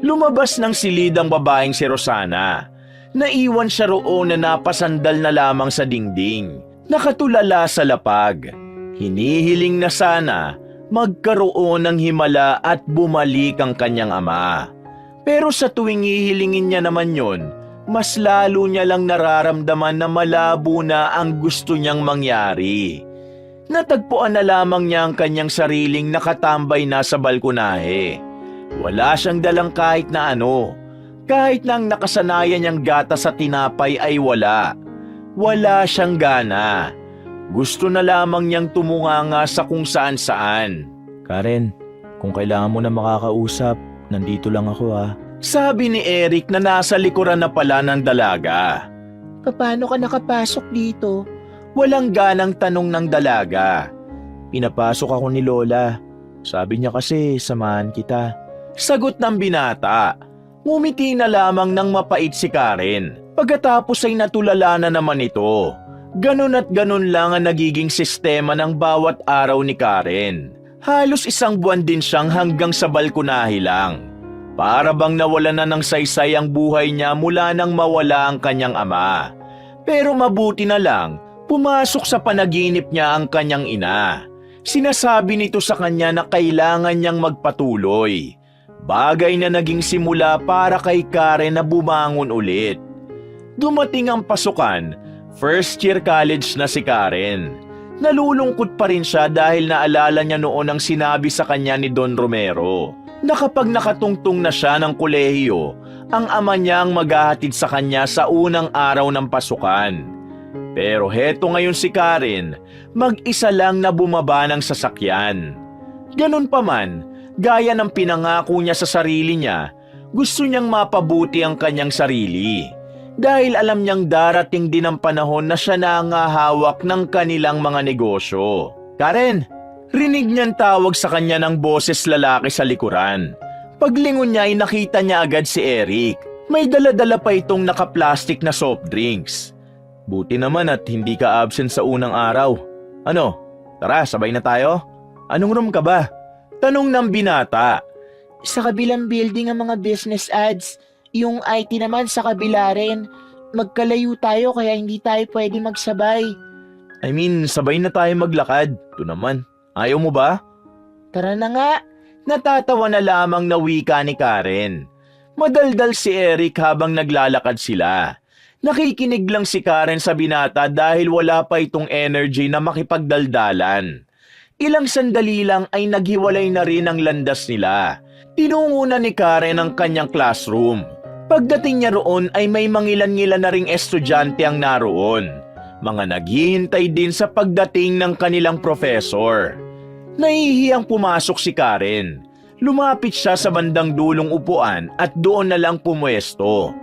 Lumabas ng silid ang babaeng si Rosana. Naiwan siya roon na napasandal na lamang sa dingding, nakatulala sa lapag. Hinihiling na sana magkaroon ng himala at bumalik ang kanyang ama. Pero sa tuwing hihilingin niya naman yon, mas lalo niya lang nararamdaman na malabo na ang gusto niyang mangyari. Natagpuan na lamang niya ang kanyang sariling nakatambay na sa balkonahe. Wala siyang dalang kahit na ano. Kahit na ang nakasanayan niyang gata sa tinapay ay wala. Wala siyang gana. Gusto na lamang niyang tumunganga sa kung saan-saan. Karen, kung kailangan mo na makakausap, nandito lang ako ha. Sabi ni Eric na nasa likuran na pala ng dalaga. Paano ka nakapasok dito? Walang ganang tanong ng dalaga. Pinapasok ako ni Lola. Sabi niya kasi, samahan kita. Sagot ng binata. Ngumiti na lamang ng mapait si Karen. Pagkatapos ay natulala na naman ito. Ganun at ganun lang ang nagiging sistema ng bawat araw ni Karen. Halos 1 buwan din siyang hanggang sa balkonahe lang. Para bang nawala na ng saysay ang buhay niya mula nang mawala ang kanyang ama. Pero mabuti na lang, pumasok sa panaginip niya ang kanyang ina. Sinasabi nito sa kanya na kailangan niyang magpatuloy. Bagay na naging simula para kay Karen na bumangon ulit. Dumating ang pasukan, first year college na si Karen. Nalulungkot pa rin siya dahil naalala niya noon ang sinabi sa kanya ni Don Romero na kapag nakatungtong na siya ng kolehiyo, ang ama niya ang maghahatid sa kanya sa unang araw ng pasukan. Pero heto ngayon si Karen, mag-isa lang na bumaba ng sasakyan. Ganun pa man, gaya ng pinangako niya sa sarili niya, gusto niyang mapabuti ang kanyang sarili. Dahil alam niyang darating din ang panahon na siya na ang hawak ng kanilang mga negosyo. Karen! Rinig niyang tawag sa kanya ng boses lalaki sa likuran. Paglingon niya ay nakita niya agad si Eric. May dala-dala pa itong naka-plastic na soft drinks. Buti naman at hindi ka absent sa unang araw. Ano? Tara, sabay na tayo? Anong room ka ba? Tanong ng binata. Sa kabilang building ang mga business ads. Yung IT naman sa kabila rin. Magkalayo tayo kaya hindi tayo pwede magsabay. I mean, sabay na tayo maglakad. Ito naman. Ayaw mo ba? Tara na nga. Natatawa na lamang na wika ni Karen. Madaldal si Eric habang naglalakad sila. Nakikinig lang si Karen sa binata dahil wala pa itong energy na makipagdaldalan. Ilang sandali lang ay naghiwalay na rin ang landas nila. Tinungo na ni Karen ang kanyang classroom. Pagdating niya roon ay may mangilan-ngilan na ring estudyante ang naroon. Mga naghihintay din sa pagdating ng kanilang professor. Nahihiyang pumasok si Karen. Lumapit siya sa bandang dulong upuan at doon na lang pumuesto.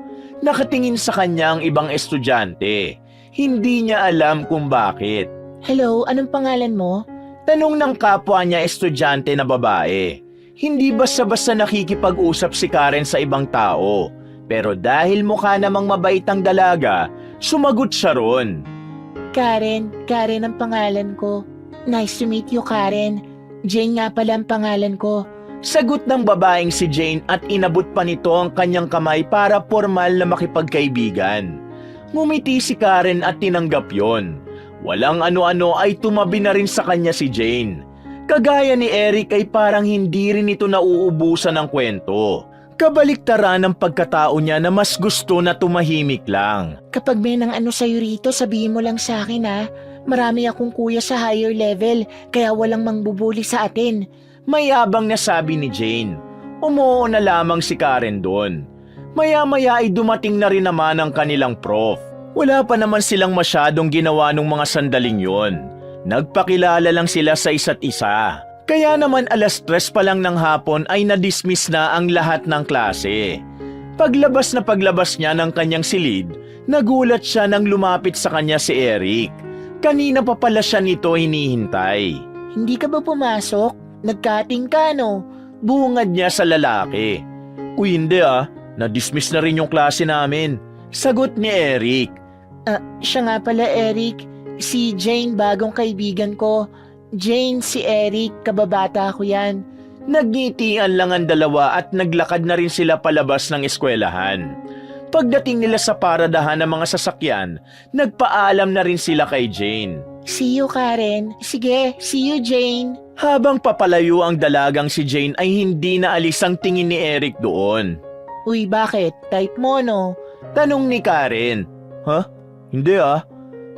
Nakatingin sa kanya ang ibang estudyante. Hindi niya alam kung bakit. Hello, anong pangalan mo? Tanong ng kapwa niya estudyante na babae. Hindi basta-basta nakikipag-usap si Karen sa ibang tao. Pero dahil mukha namang mabait ang dalaga, sumagot siya ron. Karen ang pangalan ko. Nice to meet you, Karen. Jane nga pala ang pangalan ko. Sagot ng babaeng si Jane at inabot pa nito ang kanyang kamay para formal na makipagkaibigan. Ngumiti si Karen at tinanggap yon. Walang ano-ano ay tumabi na rin sa kanya si Jane. Kagaya ni Eric ay parang hindi rin ito nauubusan ng kwento. Kabaliktaran ang pagkatao niya na mas gusto na tumahimik lang. Kapag may nang ano sa'yo rito, sabihin mo lang sa akin ha. Marami akong kuya sa higher level, kaya walang mangbubuli sa atin. Mayabang na sabi ni Jane. Umuo na lamang si Karen doon. Maya-maya ay dumating na rin naman ang kanilang prof. Wala pa naman silang masyadong ginawa nung mga sandaling yon. Nagpakilala lang sila sa isa't isa. Kaya naman 3:00 pa lang ng hapon ay na-dismiss na ang lahat ng klase. Paglabas niya ng kanyang silid, nagulat siya nang lumapit sa kanya si Eric. Kanina pa pala siya nito hinihintay. Hindi ka ba pumasok? Nagkating ka no? Bungad niya sa lalaki. Uy, hindi ah. Na-dismiss na rin yung klase namin. Sagot ni Eric. Siya nga pala, Eric. Si Jane, bagong kaibigan ko. Jane, si Eric, kababata ko yan. Nagngitian lang ang dalawa at naglakad na rin sila palabas ng eskwelahan. Pagdating nila sa paradahan ng mga sasakyan, nagpaalam na rin sila kay Jane. See you, Karen. Sige, see you, Jane. Habang papalayo ang dalagang si Jane ay hindi na alis ang tingin ni Eric doon. Uy, bakit? Type mo, no? Tanong ni Karen. Hindi ah.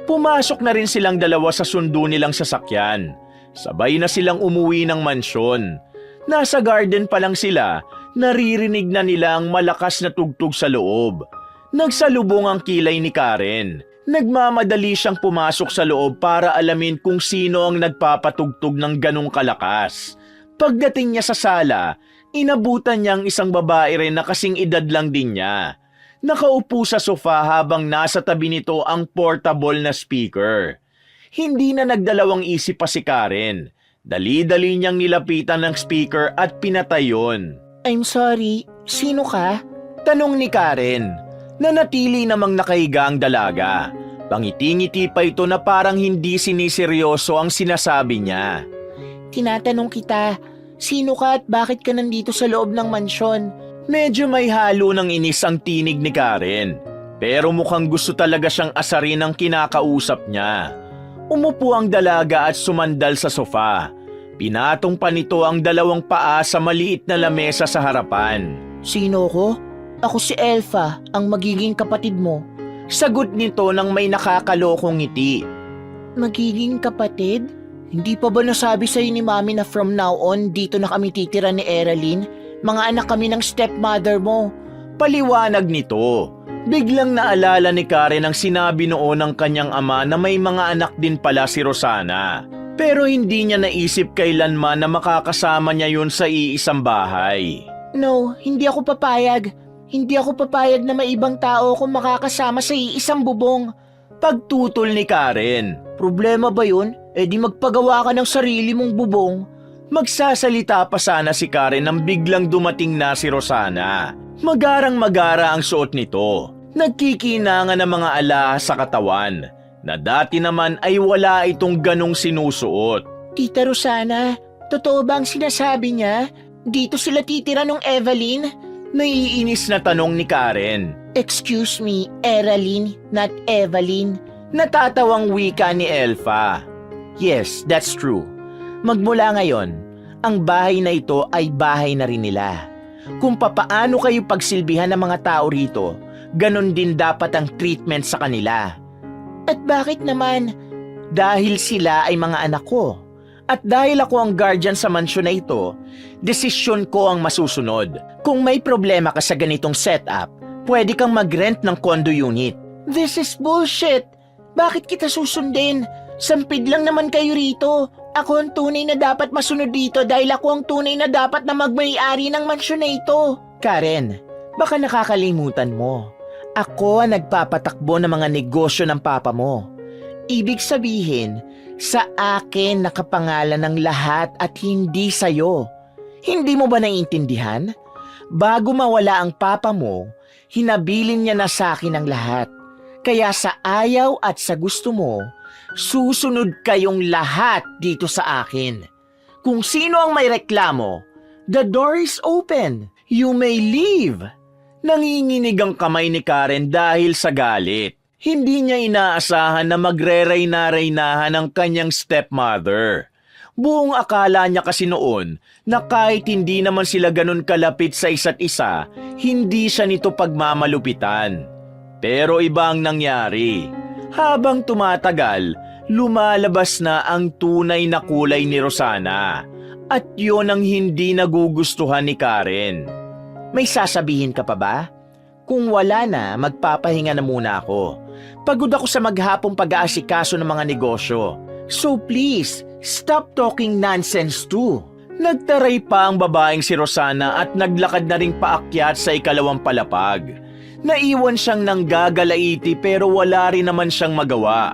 Pumasok na rin silang dalawa sa sundo nilang sasakyan. Sabay na silang umuwi ng mansyon. Nasa garden pa lang sila, naririnig na nila ang malakas na tugtog sa loob. Nagsalubong ang kilay ni Karen. Nagmamadali siyang pumasok sa loob para alamin kung sino ang nagpapatugtog ng ganong kalakas. Pagdating niya sa sala, inabutan niya ang isang babae rin na kasing edad lang din niya. Nakaupo sa sofa habang nasa tabi nito ang portable na speaker. Hindi na nagdalawang isip pa si Karen. Dali-dali niyang nilapitan ng speaker at pinatay yun. I'm sorry, sino ka? Tanong ni Karen. Nanatili namang nakahiga ang dalaga. Pangiti-ngiti pa ito na parang hindi siniseryoso ang sinasabi niya. Tinatanong kita, sino ka at bakit ka nandito sa loob ng mansyon? Medyo may halo ng inis ang tinig ni Karen. Pero mukhang gusto talaga siyang asarin ang kinakausap niya. Umupo ang dalaga at sumandal sa sofa. Pinatong pa nito ang dalawang paa sa maliit na lamesa sa harapan. Sino ko? Ako si Elfa, ang magiging kapatid mo. Sagot nito nang may nakakalokong ngiti. Magiging kapatid? Hindi pa ba nasabi sa'yo ni Mami na from now on dito na kami titira ni Eraline? Mga anak kami ng stepmother mo. Paliwanag nito. Biglang naalala ni Karen ang sinabi noon ng kanyang ama na may mga anak din pala si Rosana. Pero hindi niya naisip kailanman na makakasama niya yun sa iisang bahay. No, hindi ako papayag. Hindi ako papayag na may ibang tao kung makakasama sa iisang bubong. Pagtutol ni Karen. Problema ba yun? E di magpagawa ka ng sarili mong bubong. Magsasalita pa sana si Karen nang biglang dumating na si Rosana. Magarang-magara ang suot nito. Nagkikinangan ng mga alahas sa katawan na dati naman ay wala itong ganong sinusuot. Tita Rosana, totoo ba ang sinasabi niya? Dito sila titira nung Evelyn? Naiinis na tanong ni Karen. Excuse me, Eraline, not Evelyn. Natatawang wika ni Elfa. Yes, that's true. Magmula ngayon, ang bahay na ito ay bahay na rin nila. Kung papaano kayo pagsilbihan ng mga tao rito, ganon din dapat ang treatment sa kanila. At bakit naman? Dahil sila ay mga anak ko. At dahil ako ang guardian sa mansyon na ito, desisyon ko ang masusunod. Kung may problema ka sa ganitong setup, pwede kang mag-rent ng condo unit. This is bullshit. Bakit kita susundin? Sampid lang naman kayo rito. Ako ang tunay na dapat masunod dito dahil ako ang tunay na dapat na magmay-ari ng mansyon na ito. Karen, baka nakakalimutan mo. Ako ang nagpapatakbo ng mga negosyo ng papa mo. Ibig sabihin, sa akin nakapangalan ng lahat at hindi sa'yo. Hindi mo ba naiintindihan? Bago mawala ang papa mo, hinabilin niya na sa akin ang lahat. Kaya sa ayaw at sa gusto mo, susunod kayong lahat dito sa akin. Kung sino ang may reklamo, the door is open. You may leave. Nanginginig ang kamay ni Karen dahil sa galit. Hindi niya inaasahan na magre-reyna-reynahan ang kanyang stepmother. Buong akala niya kasi noon na kahit hindi naman sila ganun kalapit sa isa't isa, hindi siya nito pagmamalupitan. Pero iba ang nangyari. Habang tumatagal, lumalabas na ang tunay na kulay ni Rosana. At yon ang hindi nagugustuhan ni Karen. May sasabihin ka pa ba? Kung wala na, magpapahinga na muna ako. Pagod ako sa maghapong pag-aasikaso ng mga negosyo. So please, stop talking nonsense too. Nagtaray pa ang babaeng si Rosana at naglakad na ring paakyat sa ikalawang palapag. Naiwan siyang nanggagalaiti pero wala rin naman siyang magawa.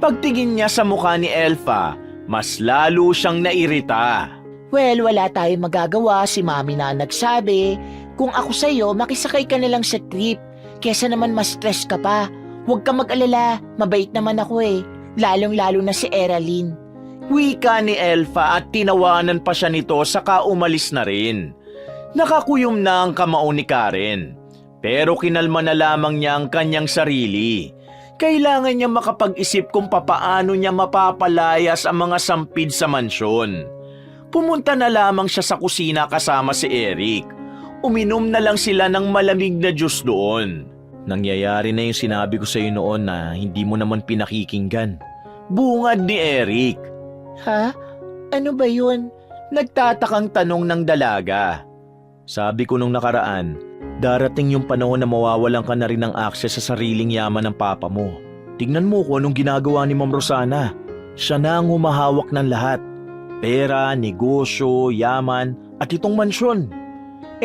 Pagtingin niya sa mukha ni Elfa, mas lalo siyang nairita. Well, wala tayong magagawa, si Mami na nagsabi. Kung ako sa'yo, makisakay ka na lang sa trip. Kesa naman mas stress ka pa. Huwag ka mag-alala, mabait naman ako eh. Lalong-lalo na si Eraline. Wika ni Elfa at tinawanan pa siya nito saka umalis na rin. Nakakuyom na ang kamao ni Karen. Pero kinalma na lamang niya ang kanyang sarili. Kailangan niya makapag-isip kung papaano niya mapapalayas ang mga sampid sa mansyon. Pumunta na lamang siya sa kusina kasama si Eric. Uminom na lang sila ng malamig na juice doon. Nangyayari na yung sinabi ko sa iyo noon na hindi mo naman pinakikinggan. Bungad ni Eric. Ha? Ano ba yun? Nagtatakang tanong ng dalaga. Sabi ko nung nakaraan, darating yung panahon na mawawalan ka na rin ng akses sa sariling yaman ng papa mo. Tignan mo kung anong ginagawa ni Ma'am Rosana. Siya na ang humahawak ng lahat. Pera, negosyo, yaman, at itong mansyon.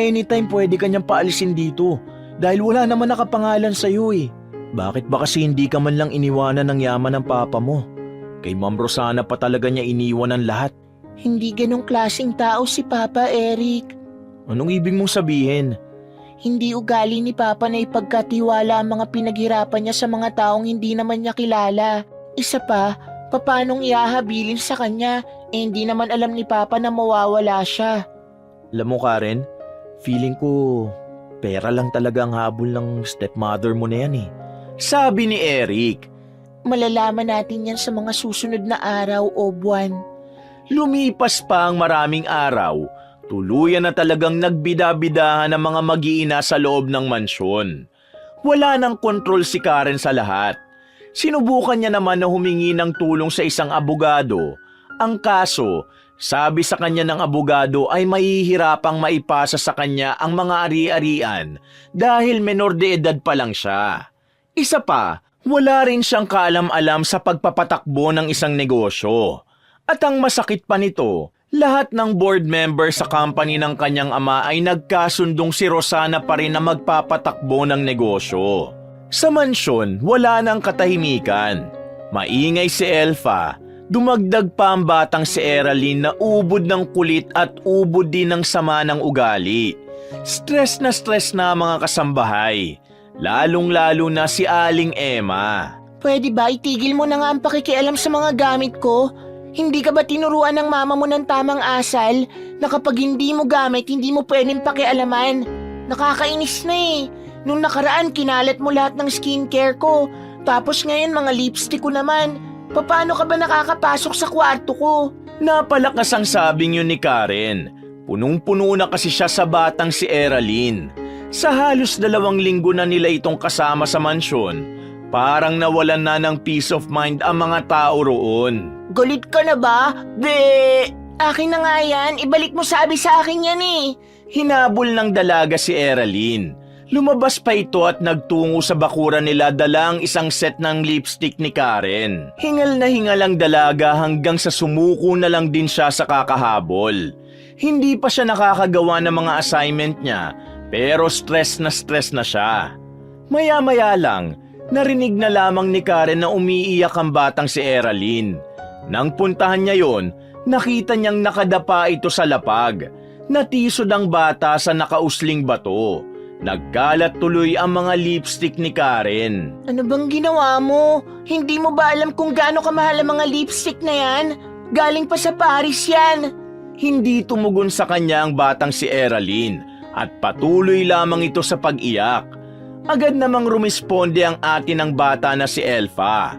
Anytime pwede kanyang paalisin dito dahil wala naman nakapangalan sa iyo eh. Bakit ba kasi hindi ka man lang iniwanan ng yaman ng papa mo? Kay Ma'am Rosana pa talaga niya iniwan ang lahat. Hindi ganong klaseng tao si Papa Eric. Anong ibig mong sabihin? Hindi ugali ni Papa na ipagkatiwala ang mga pinaghirapan niya sa mga taong hindi naman niya kilala. Isa pa, papanong iahabilin sa kanya hindi naman alam ni Papa na mawawala siya. Alam mo Karen, feeling ko pera lang talaga ang habol ng stepmother mo na yan eh. Sabi ni Eric. Malalaman natin yan sa mga susunod na araw o buwan. Lumipas pa ang maraming araw, tuluyan na talagang nagbida-bidahan ang mga mag-iina sa loob ng mansyon. Wala nang kontrol si Karen sa lahat. Sinubukan niya naman na humingi ng tulong sa isang abogado. Ang kaso, sabi sa kanya ng abogado ay mahihirapang maipasa sa kanya ang mga ari-arian dahil menor de edad pa lang siya. Isa pa, wala rin siyang kaalam-alam sa pagpapatakbo ng isang negosyo. At ang masakit pa nito, lahat ng board member sa company ng kanyang ama ay nagkasundong si Rosana pa rin na magpapatakbo ng negosyo. Sa mansyon, wala nang katahimikan. Maingay si Elfa, dumagdag pa ang batang si Eraline na ubod ng kulit at ubod din ng sama ng ugali. Stress na ang mga kasambahay, lalong-lalo na si Aling Emma. Pwede ba itigil mo na nga ang pakikialam sa mga gamit ko? Hindi ka ba tinuruan ng mama mo ng tamang asal na kapag hindi mo gamit, hindi mo pwedeng pakialaman? Nakakainis na eh. Nung nakaraan, kinalat mo lahat ng skincare ko. Tapos ngayon, mga lipstick ko naman. Paano ka ba nakakapasok sa kwarto ko? Napalakas ang sabing yun ni Karen. Punong-puno na kasi siya sa batang si Eraline. Sa halos 2 linggo na nila itong kasama sa mansyon, parang nawalan na ng peace of mind ang mga tao roon. Galit ka na ba? Be! Akin na nga yan. Ibalik mo sabi sa akin yan eh. Hinabol ng dalaga si Eraline. Lumabas pa ito at nagtungo sa bakuran nila dala ang isang set ng lipstick ni Karen. Hingal na hingal ang dalaga hanggang sa sumuko na lang din siya sa kakahabol. Hindi pa siya nakakagawa ng mga assignment niya, pero stress na siya. Maya-maya lang, narinig na lamang ni Karen na umiiyak ang batang si Eraline. Nang puntahan niya yon, nakita niyang nakadapa ito sa lapag. Natisod ang bata sa nakausling bato. Nagkalat tuloy ang mga lipstick ni Karen. Ano bang ginawa mo? Hindi mo ba alam kung gaano kamahal ang mga lipstick na yan? Galing pa sa Paris yan. Hindi tumugon sa kanya ang batang si Eraline at patuloy lamang ito sa pag-iyak. Agad namang rumisponde ang ate ng bata na si Elfa.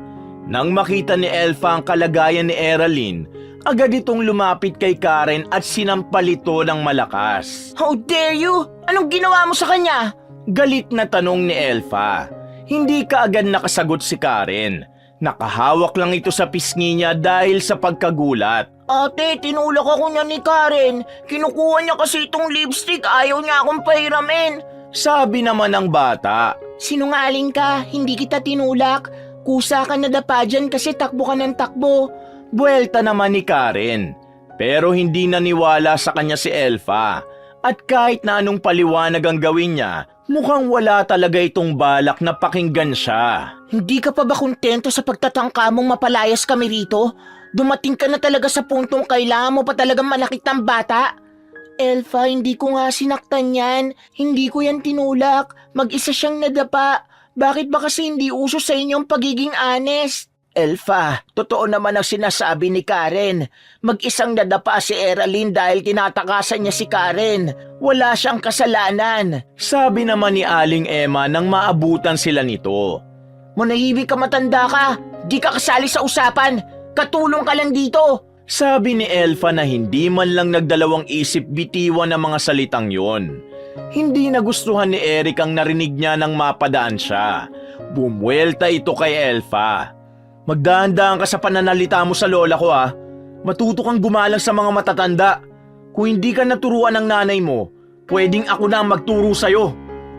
Nang makita ni Elfa ang kalagayan ni Eraline, agad itong lumapit kay Karen at sinampal ito ng malakas. How dare you? Anong ginawa mo sa kanya? Galit na tanong ni Elfa. Hindi kaagad nakasagot si Karen. Nakahawak lang ito sa pisngi niya dahil sa pagkagulat. Ate, tinulak ako niya ni Karen. Kinukuha niya kasi itong lipstick. Ayaw niya akong pahiramin. Sabi naman ng bata. Sinungaling ka, hindi kita tinulak. Kusa ka na dapa dyan kasi takbo ka ng takbo. Buwelta naman ni Karen. Pero hindi naniwala sa kanya si Elfa. At kahit na anong paliwanag ang gawin niya, mukhang wala talaga itong balak na pakinggan siya. Hindi ka pa ba kontento sa pagtatangka mong mapalayas kami rito? Dumating ka na talaga sa puntong kailangan mo pa talagang manakit ng bata? Elfa, hindi ko nga sinaktan yan. Hindi ko yan tinulak. Mag-isa siyang nadapa. Bakit ba kasi hindi uso sa inyo ang pagiging honest? Elfa, totoo naman ang sinasabi ni Karen. Mag-isang nadapa si Eraline dahil tinatakasan niya si Karen. Wala siyang kasalanan. Sabi naman ni Aling Emma nang maabutan sila nito. Manahimik ka, matanda ka. Di ka kasali sa usapan. Katulong ka lang dito. Sabi ni Elfa na hindi man lang nagdalawang isip bitiwan ang mga salitang yon. Hindi nagustuhan ni Eric ang narinig niya nang mapadaan siya. Bumuelta ito kay Elfa. Magdaan-daan ka sa pananalita mo sa lola ko ah. Matuto kang gumalang sa mga matatanda. Kung hindi ka naturuan ng nanay mo, pwedeng ako na ang magturo sa'yo.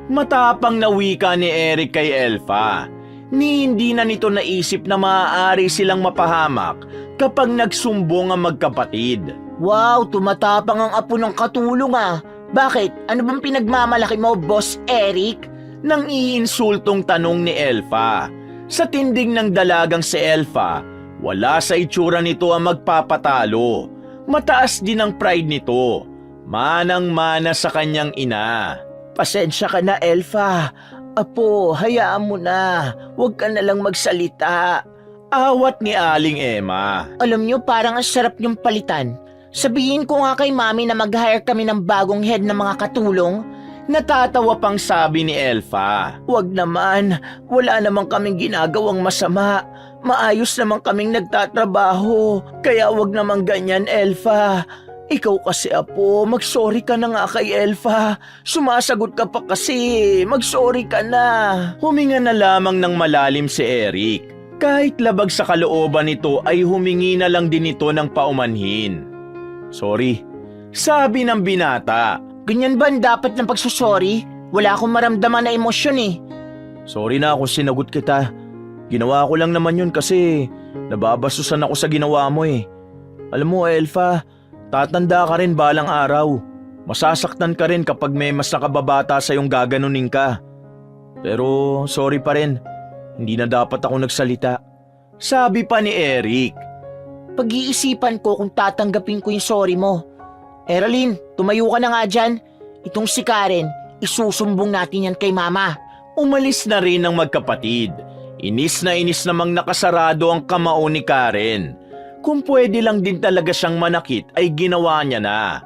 Matapang na wika ni Eric kay Elfa. Hindi na nito naisip na maaari silang mapahamak kapag nagsumbong ang magkapatid. Wow, tumatapang ang apo ng katulong ah. Bakit? Ano bang pinagmamalaki mo, Boss Eric? Nang iinsultong tanong ni Elfa. Sa tindig ng dalagang si Elfa, wala sa itsura nito ang magpapatalo. Mataas din ang pride nito. Manang-mana sa kanyang ina. Pasensya ka na, Elfa. Apo, hayaan mo na. Huwag ka na lang magsalita. Awat ni Aling Emma. Alam niyo, parang ang sarap niyong palitan. Sabihin ko nga kay Mami na mag-hire kami ng bagong head ng mga katulong. Natatawa pang sabi ni Elfa. Wag naman, wala naman kaming ginagawang masama. Maayos naman kaming nagtatrabaho. Kaya wag naman ganyan, Elfa. Ikaw kasi, Apo, mag-sorry ka na nga kay Elfa. Sumasagot ka pa kasi, mag-sorry ka na. Huminga na lamang ng malalim si Eric. Kahit labag sa kalooban nito ay humingi na lang din ito ng paumanhin. Sorry, sabi ng binata. Ganyan ba ang dapat ng pagsusorry? Wala akong maramdaman na emosyon eh. Sorry na kung sinagot kita. Ginawa ko lang naman yun kasi nababasusan ako sa ginawa mo eh. Alam mo, Elfa, tatanda ka rin balang araw. Masasaktan ka rin kapag may mas nakababata sa iyong gaganunin ka. Pero sorry pa rin, hindi na dapat ako nagsalita. Sabi pa ni Eric. Pag-iisipan ko kung tatanggapin ko yung sorry mo. Eraline, tumayo ka na nga dyan. Itong si Karen, isusumbong natin yan kay Mama. Umalis na rin ang magkapatid. Inis na inis namang nakasarado ang kamao ni Karen. Kung pwede lang din talaga siyang manakit ay ginawa niya na.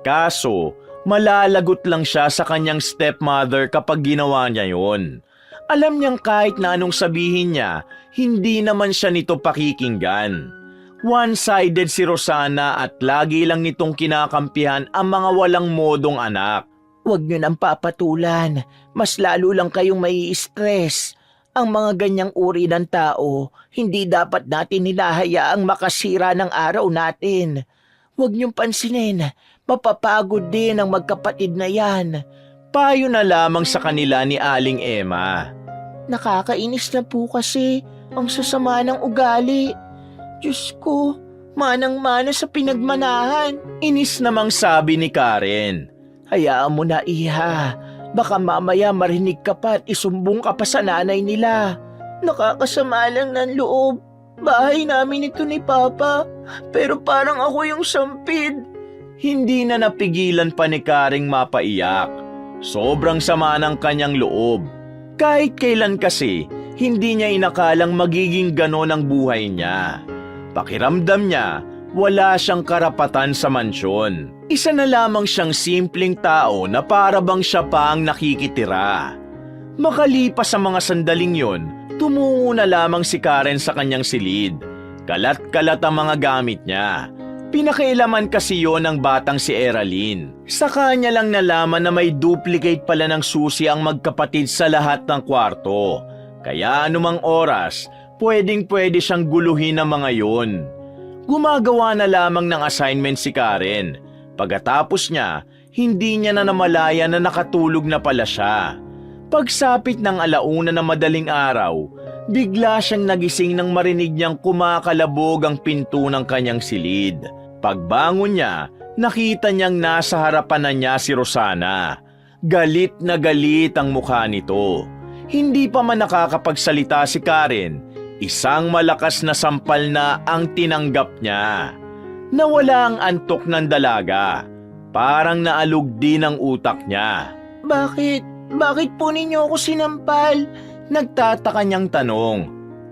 Kaso, malalagot lang siya sa kanyang stepmother kapag ginawa niya yon. Alam niyang kahit na anong sabihin niya, hindi naman siya nito pakikinggan. One-sided si Rosana at lagi lang nitong kinakampihan ang mga walang modong anak. Huwag niyo nang papatulan. Mas lalo lang kayong mai-stress. Ang mga ganyang uri ng tao, hindi dapat natin hinahayaang makasira ng araw natin. Huwag niyong pansinin. Mapapagod din ang magkapatid na yan. Payo na lamang sa kanila ni Aling Emma. Nakakainis na po kasi ang sasama ng ugali. Diyos ko, manang-mana sa pinagmanahan. Inis namang sabi ni Karen. Hayaan mo na, Iha. Baka mamaya marinig ka pa at isumbong ka pa sa nanay nila. Nakakasama lang ng loob. Bahay namin ito ni Papa. Pero parang ako yung sampid. Hindi na napigilan pa ni Karing mapaiyak. Sobrang sama ng kanyang loob. Kahit kailan kasi, hindi niya inakalang magiging ganon ang buhay niya. Pakiramdam niya, wala siyang karapatan sa mansyon. Isa na lamang siyang simpleng tao na para bang siya pa ang nakikitira. Makalipas sa mga sandaling yon, tumungo na lamang si Karen sa kanyang silid. Kalat-kalat ang mga gamit niya. Pinakialaman kasi yon ng batang si Eraline. Sa kanya lang nalaman na may duplicate pala ng susi ang magkapatid sa lahat ng kwarto. Kaya anumang oras, pwedeng-pwede siyang guluhin ang mga yon. Gumagawa na lamang ng assignment si Karen. Pagkatapos niya, hindi niya na namalaya na nakatulog na pala siya. Pagsapit ng alauna na madaling araw, bigla siyang nagising nang marinig niyang kumakalabog ang pinto ng kanyang silid. Pagbangon niya, nakita niyang nasa harapan na niya si Rosana. Galit na galit ang mukha nito. Hindi pa man nakakapagsalita si Karen, isang malakas na sampal na ang tinanggap niya. Nawala ang antok ng dalaga. Parang naalog din ang utak niya. Bakit? Bakit po ninyo ako sinampal? Nagtataka niyang tanong.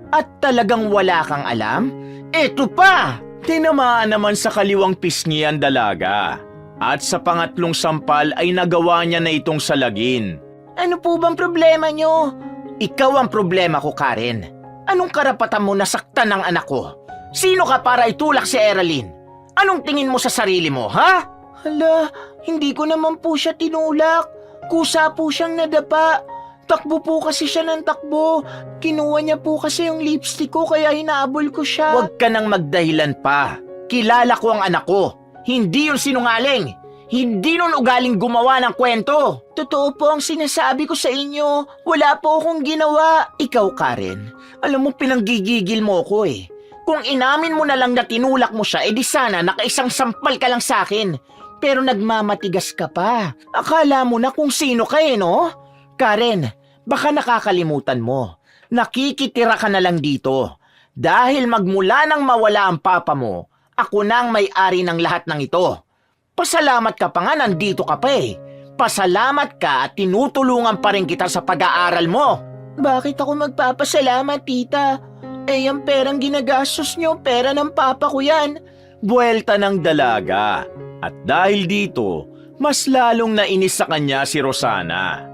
At talagang wala kang alam? Eto pa! Tinamaan naman sa kaliwang pisngi ang dalaga. At sa pangatlong sampal ay nagawa niya na itong salagin. Ano po bang problema niyo? Ikaw ang problema ko, Karen. Anong karapatan mo na saktan ng anak ko? Sino ka para itulak si Eraline? Anong tingin mo sa sarili mo, ha? Hala, hindi ko naman po siya tinulak. Kusa po siyang nadapa. Takbo po kasi siya ng takbo. Kinuha niya po kasi yung lipstick ko kaya hinaabol ko siya. Huwag ka nang magdahilan pa. Kilala ko ang anak ko. Hindi yun sinungaling. Hindi nun ugaling gumawa ng kwento. Totoo po ang sinasabi ko sa inyo. Wala po akong ginawa. Ikaw, Karen, alam mo pinanggigigil mo ko eh. Kung inamin mo na lang na tinulak mo siya, edi sana nakaisang sampal ka lang sa akin. Pero nagmamatigas ka pa. Akala mo na kung sino ka eh, no? Karen, baka nakakalimutan mo. Nakikitira ka na lang dito. Dahil magmula nang mawala ang papa mo, ako na ang may-ari ng lahat ng ito. Pasalamat ka pa nga nandito ka pa eh. Pasalamat ka at tinutulungan pa rin kita sa pag-aaral mo. Bakit ako magpapasalamat, tita? Eh, yung perang ginagastos niyo, pera ng papa ko yan. Buwelta ng dalaga. At dahil dito, mas lalong nainis sa kanya si Rosana.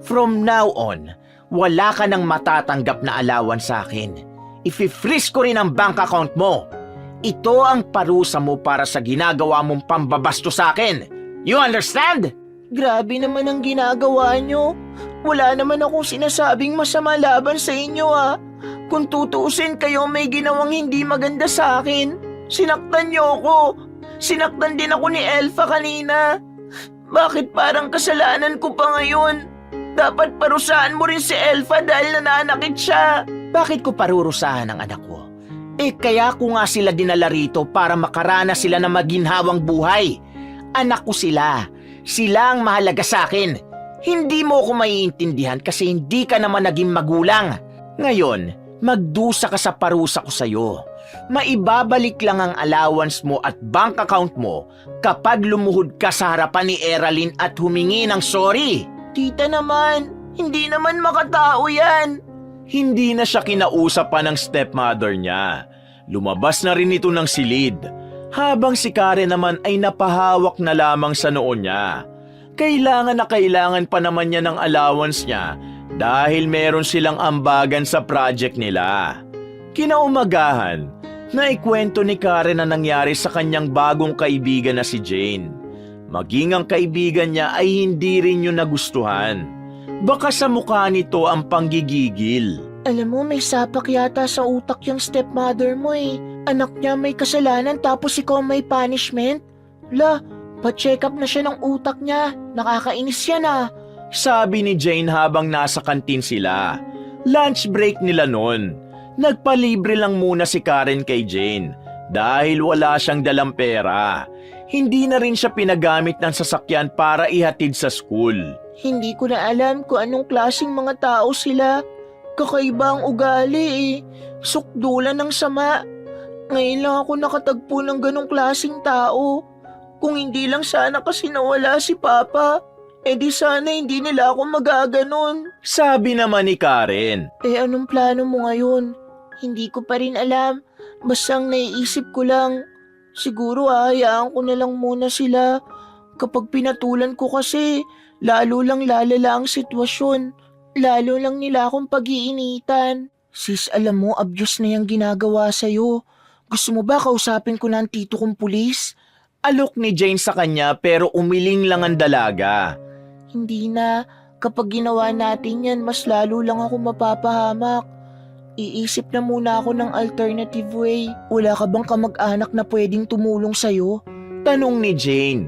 From now on, wala ka nang matatanggap na allowance sa akin. Ifi-freeze ko rin ang bank account mo. Ito ang parusa mo para sa ginagawa mong pambabasto sa akin. You understand? Grabe naman ang ginagawa niyo. Wala naman akong sinasabing masama laban sa inyo ah. Kung tutuusin kayo may ginawang hindi maganda sa akin. Sinaktan niyo ako. Sinaktan din ako ni Elfa kanina. Bakit parang kasalanan ko pa ngayon? Dapat parusahan mo rin si Elfa dahil nananakit siya. Bakit ko parurusahan ang anak ko? Eh kaya ko nga sila dinala rito para makarana sila ng maginhawang buhay. Anak ko sila. Sila ang mahalaga sa akin. Hindi mo ako maiintindihan kasi hindi ka naman naging magulang. Ngayon, magdusa ka sa parusa ko sa'yo. Maibabalik lang ang allowance mo at bank account mo kapag lumuhod ka sa harapan ni Eraline at humingi ng sorry. Tita naman, hindi naman makatao yan. Hindi na siya kinausap pa ng stepmother niya. Lumabas na rin ito ng silid. Habang si Karen naman ay napahawak na lamang sa noo niya. Kailangan na kailangan pa naman niya ng allowance niya dahil meron silang ambagan sa project nila. Kinaumagahan, naikwento ni Karen na nangyari sa kanyang bagong kaibigan na si Jane. Maging ang kaibigan niya ay hindi rin yun nagustuhan. Baka sa mukha nito ang panggigigil. Alam mo, may sapak yata sa utak yung stepmother mo eh. Anak niya may kasalanan tapos ikaw may punishment. La, pa-check up na siya ng utak niya. Nakakainis yan ah. Sabi ni Jane habang nasa kantin sila. Lunch break nila noon. Nagpalibre lang muna si Karen kay Jane dahil wala siyang dalang pera. Hindi na rin siya pinagamit ng sasakyan para ihatid sa school. Hindi ko na alam kung anong klaseng mga tao sila. Kakaiba ang ugali eh. Sukdulan ng sama. Ngayon lang ako nakatagpo ng ganong klaseng tao. Kung hindi lang sana kasi nawala si Papa, di sana hindi nila ako magaganon. Sabi naman ni Karen. Anong plano mo ngayon? Hindi ko pa rin alam. Basta ang naiisip ko lang. Siguro hahayaan ko na lang muna sila. Kapag pinatulan ko kasi, lalo lang lalala ang sitwasyon. Lalo lang nila akong pag-iinitan. Sis, alam mo, abuse na yung ginagawa sa'yo. Gusto mo ba kausapin ko na ang tito kong pulis? Alok ni Jane sa kanya pero umiling lang ang dalaga. Hindi na. Kapag ginawa natin yan, mas lalo lang ako mapapahamak. Iisip na muna ako ng alternative way. Wala ka bang kamag-anak na pwedeng tumulong sa'yo? Tanong ni Jane.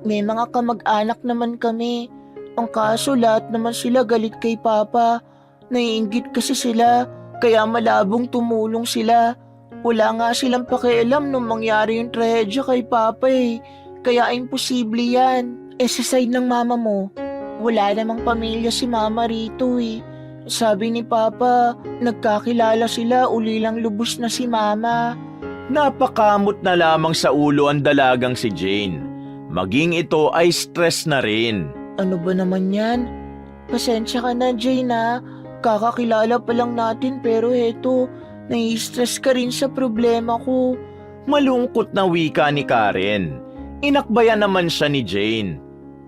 May mga kamag-anak naman kami. Ang kaso lahat naman sila galit kay Papa. Naiinggit kasi sila, kaya malabong tumulong sila. Wala nga silang pakialam nung mangyari yung trahedya kay Papa eh. Kaya imposible yan. Sa side ng mama mo, wala namang pamilya si Mama rito eh. Sabi ni Papa, nagkakilala sila, ulilang lubos na si Mama. Napakamot na lamang sa ulo ang dalagang si Jane. Maging ito ay stress na rin. Ano ba naman yan? Pasensya ka na, Jane ah. kakakilala pa lang natin pero heto, nai-stress ka rin sa problema ko. Malungkot na wika ni Karen. Inakbayan naman siya ni Jane.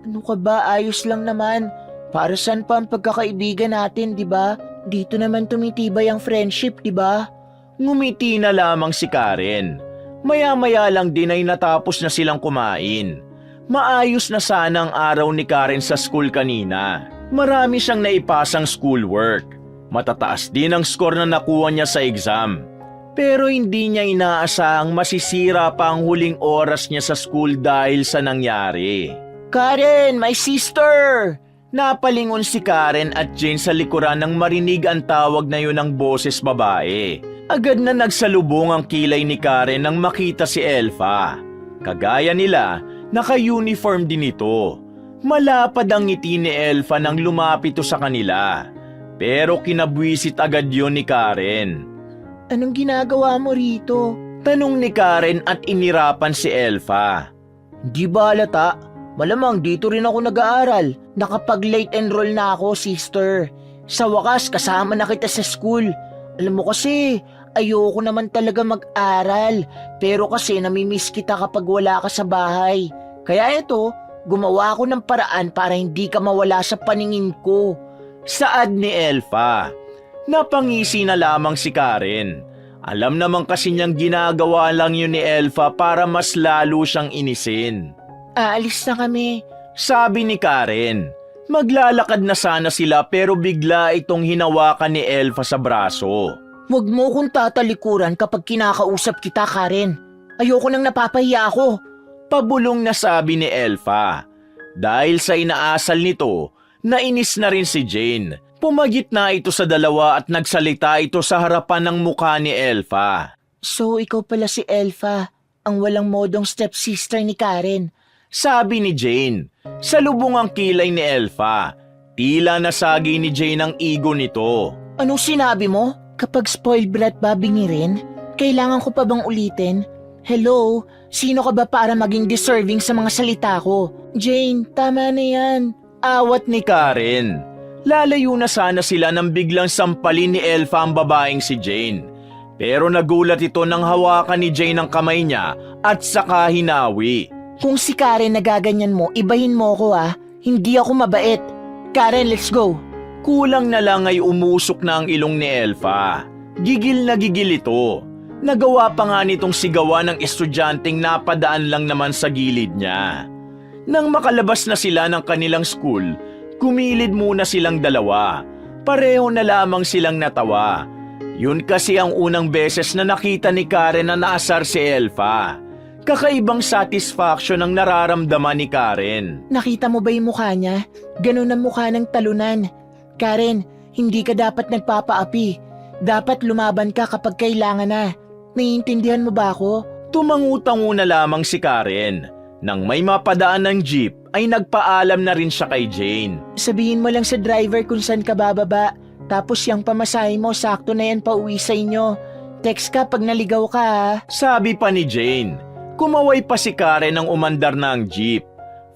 Ano ka ba? Ayos lang naman. Para saan pa ang pagkakaibigan natin, di ba? Dito naman tumitibay ang friendship, di ba? Ngumiti na lamang si Karen. Maya-maya lang din ay natapos na silang kumain. Maayos na sana ang araw ni Karen sa school kanina. Marami siyang naipasang schoolwork. Matataas din ang score na nakuha niya sa exam. Pero hindi niya inaasahang masisira pa ang huling oras niya sa school dahil sa nangyari. Karen, my sister! Napalingon si Karen at Jane sa likuran nang marinig ang tawag na yun ng boses babae. Agad na nagsalubong ang kilay ni Karen nang makita si Elfa. Kagaya nila, naka-uniform din ito. Malapad ang ngiti ni Elfa nang lumapit sa kanila. Pero kinabwisit agad yun ni Karen. Anong ginagawa mo rito? Tanong ni Karen at inirapan si Elfa. Di ba halata? Malamang dito rin ako nag-aaral. Nakapag-late enroll na ako, sister. Sa wakas, kasama na kita sa school. Alam mo kasi, ayoko naman talaga mag-aral. Pero kasi namimiss kita kapag wala ka sa bahay. Kaya ito, gumawa ako ng paraan para hindi ka mawala sa paningin ko. Saad ni Elfa. Napangisi na lamang si Karen. Alam naman kasi niyang ginagawa lang yun ni Elfa para mas lalo siyang inisin. Aalis na kami. Sabi ni Karen. Maglalakad na sana sila pero bigla itong hinawakan ni Elfa sa braso. Huwag mo kong tatalikuran kapag kinakausap kita, Karen. Ayoko nang napapahiya ako. Pabulong na sabi ni Elfa. Dahil sa inaasal nito, nainis na rin si Jane. Pumagit na ito sa dalawa at nagsalita ito sa harapan ng mukha ni Elfa. So, ikaw pala si Elfa, ang walang modong stepsister ni Karen. Sabi ni Jane. Salubong ang kilay ni Elfa. Tila nasagi ni Jane ang ego nito. Anong sinabi mo? Kapag spoiled brat ba bingirin? Kailangan ko pa bang ulitin? Hello? Sino ka ba para maging deserving sa mga salita ko? Jane, tama na yan. Awat ni Karen. Lalayo na sana sila nang biglang sampalin ni Elfa ang babaeng si Jane. Pero nagulat ito nang hawakan ni Jane ang kamay niya at saka hinawi. Kung si Karen nagaganyan mo, ibahin mo ko ah. Hindi ako mabait. Karen, let's go. Kulang na lang ay umusok na ang ilong ni Elfa. Gigil na gigil ito. Nagawa pa nga nitong sigawan ng estudyanteng napadaan lang naman sa gilid niya. Nang makalabas na sila ng kanilang school, kumilid muna silang dalawa. Pareho na lamang silang natawa. Yun kasi ang unang beses na nakita ni Karen na naasar si Elfa. Kakaibang satisfaction ang nararamdaman ni Karen. Nakita mo ba yung mukha niya? Ganun ang mukha ng talunan. Karen, hindi ka dapat nagpapaapi. Dapat lumaban ka kapag kailangan na. Naiintindihan mo ba ako? Tumangutango na lamang si Karen. Nang may mapadaan ng jeep, ay nagpaalam na rin siya kay Jane. Sabihin mo lang sa driver kung saan ka bababa. Tapos yung pamasahe mo, sakto na yan pauwi sa inyo. Text ka pag naligaw ka ha. Sabi pa ni Jane. Kumaway pa si Karen nang umandar na ang jeep.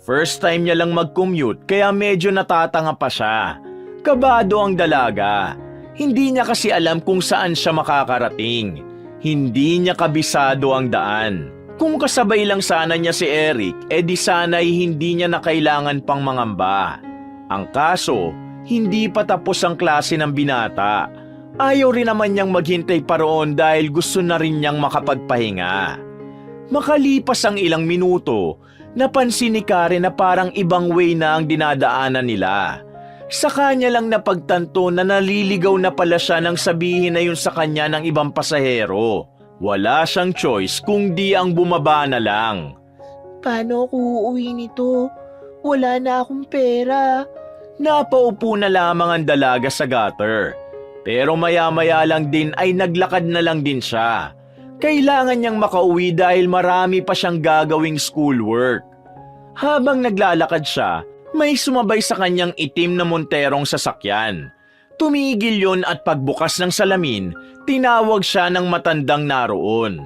First time niya lang mag-commute kaya medyo natatanga pa siya. Kabado ang dalaga. Hindi niya kasi alam kung saan siya makakarating. Hindi niya kabisado ang daan. Kung kasabay lang sana niya si Eric, di sana'y hindi niya na kailangan pang mangamba. Ang kaso, hindi pa tapos ang klase ng binata. Ayaw rin naman niyang maghintay pa roon dahil gusto na rin niyang makapagpahinga. Makalipas ang ilang minuto, napansin ni Karen na parang ibang way na ang dinadaanan nila. Sa kanya lang napagtanto na naliligaw na pala siya nang sabihin na yun sa kanya ng ibang pasahero. Wala siyang choice kung di ang bumaba na lang. Paano ako uuwi nito? Wala na akong pera. Napaupo na lamang ang dalaga sa gutter. Pero maya-maya lang din ay naglakad na lang din siya. Kailangan niyang makauwi dahil marami pa siyang gagawing schoolwork. Habang naglalakad siya, may sumabay sa kanyang itim na monterong sasakyan. Tumigil yun at pagbukas ng salamin, tinawag siya ng matandang naroon.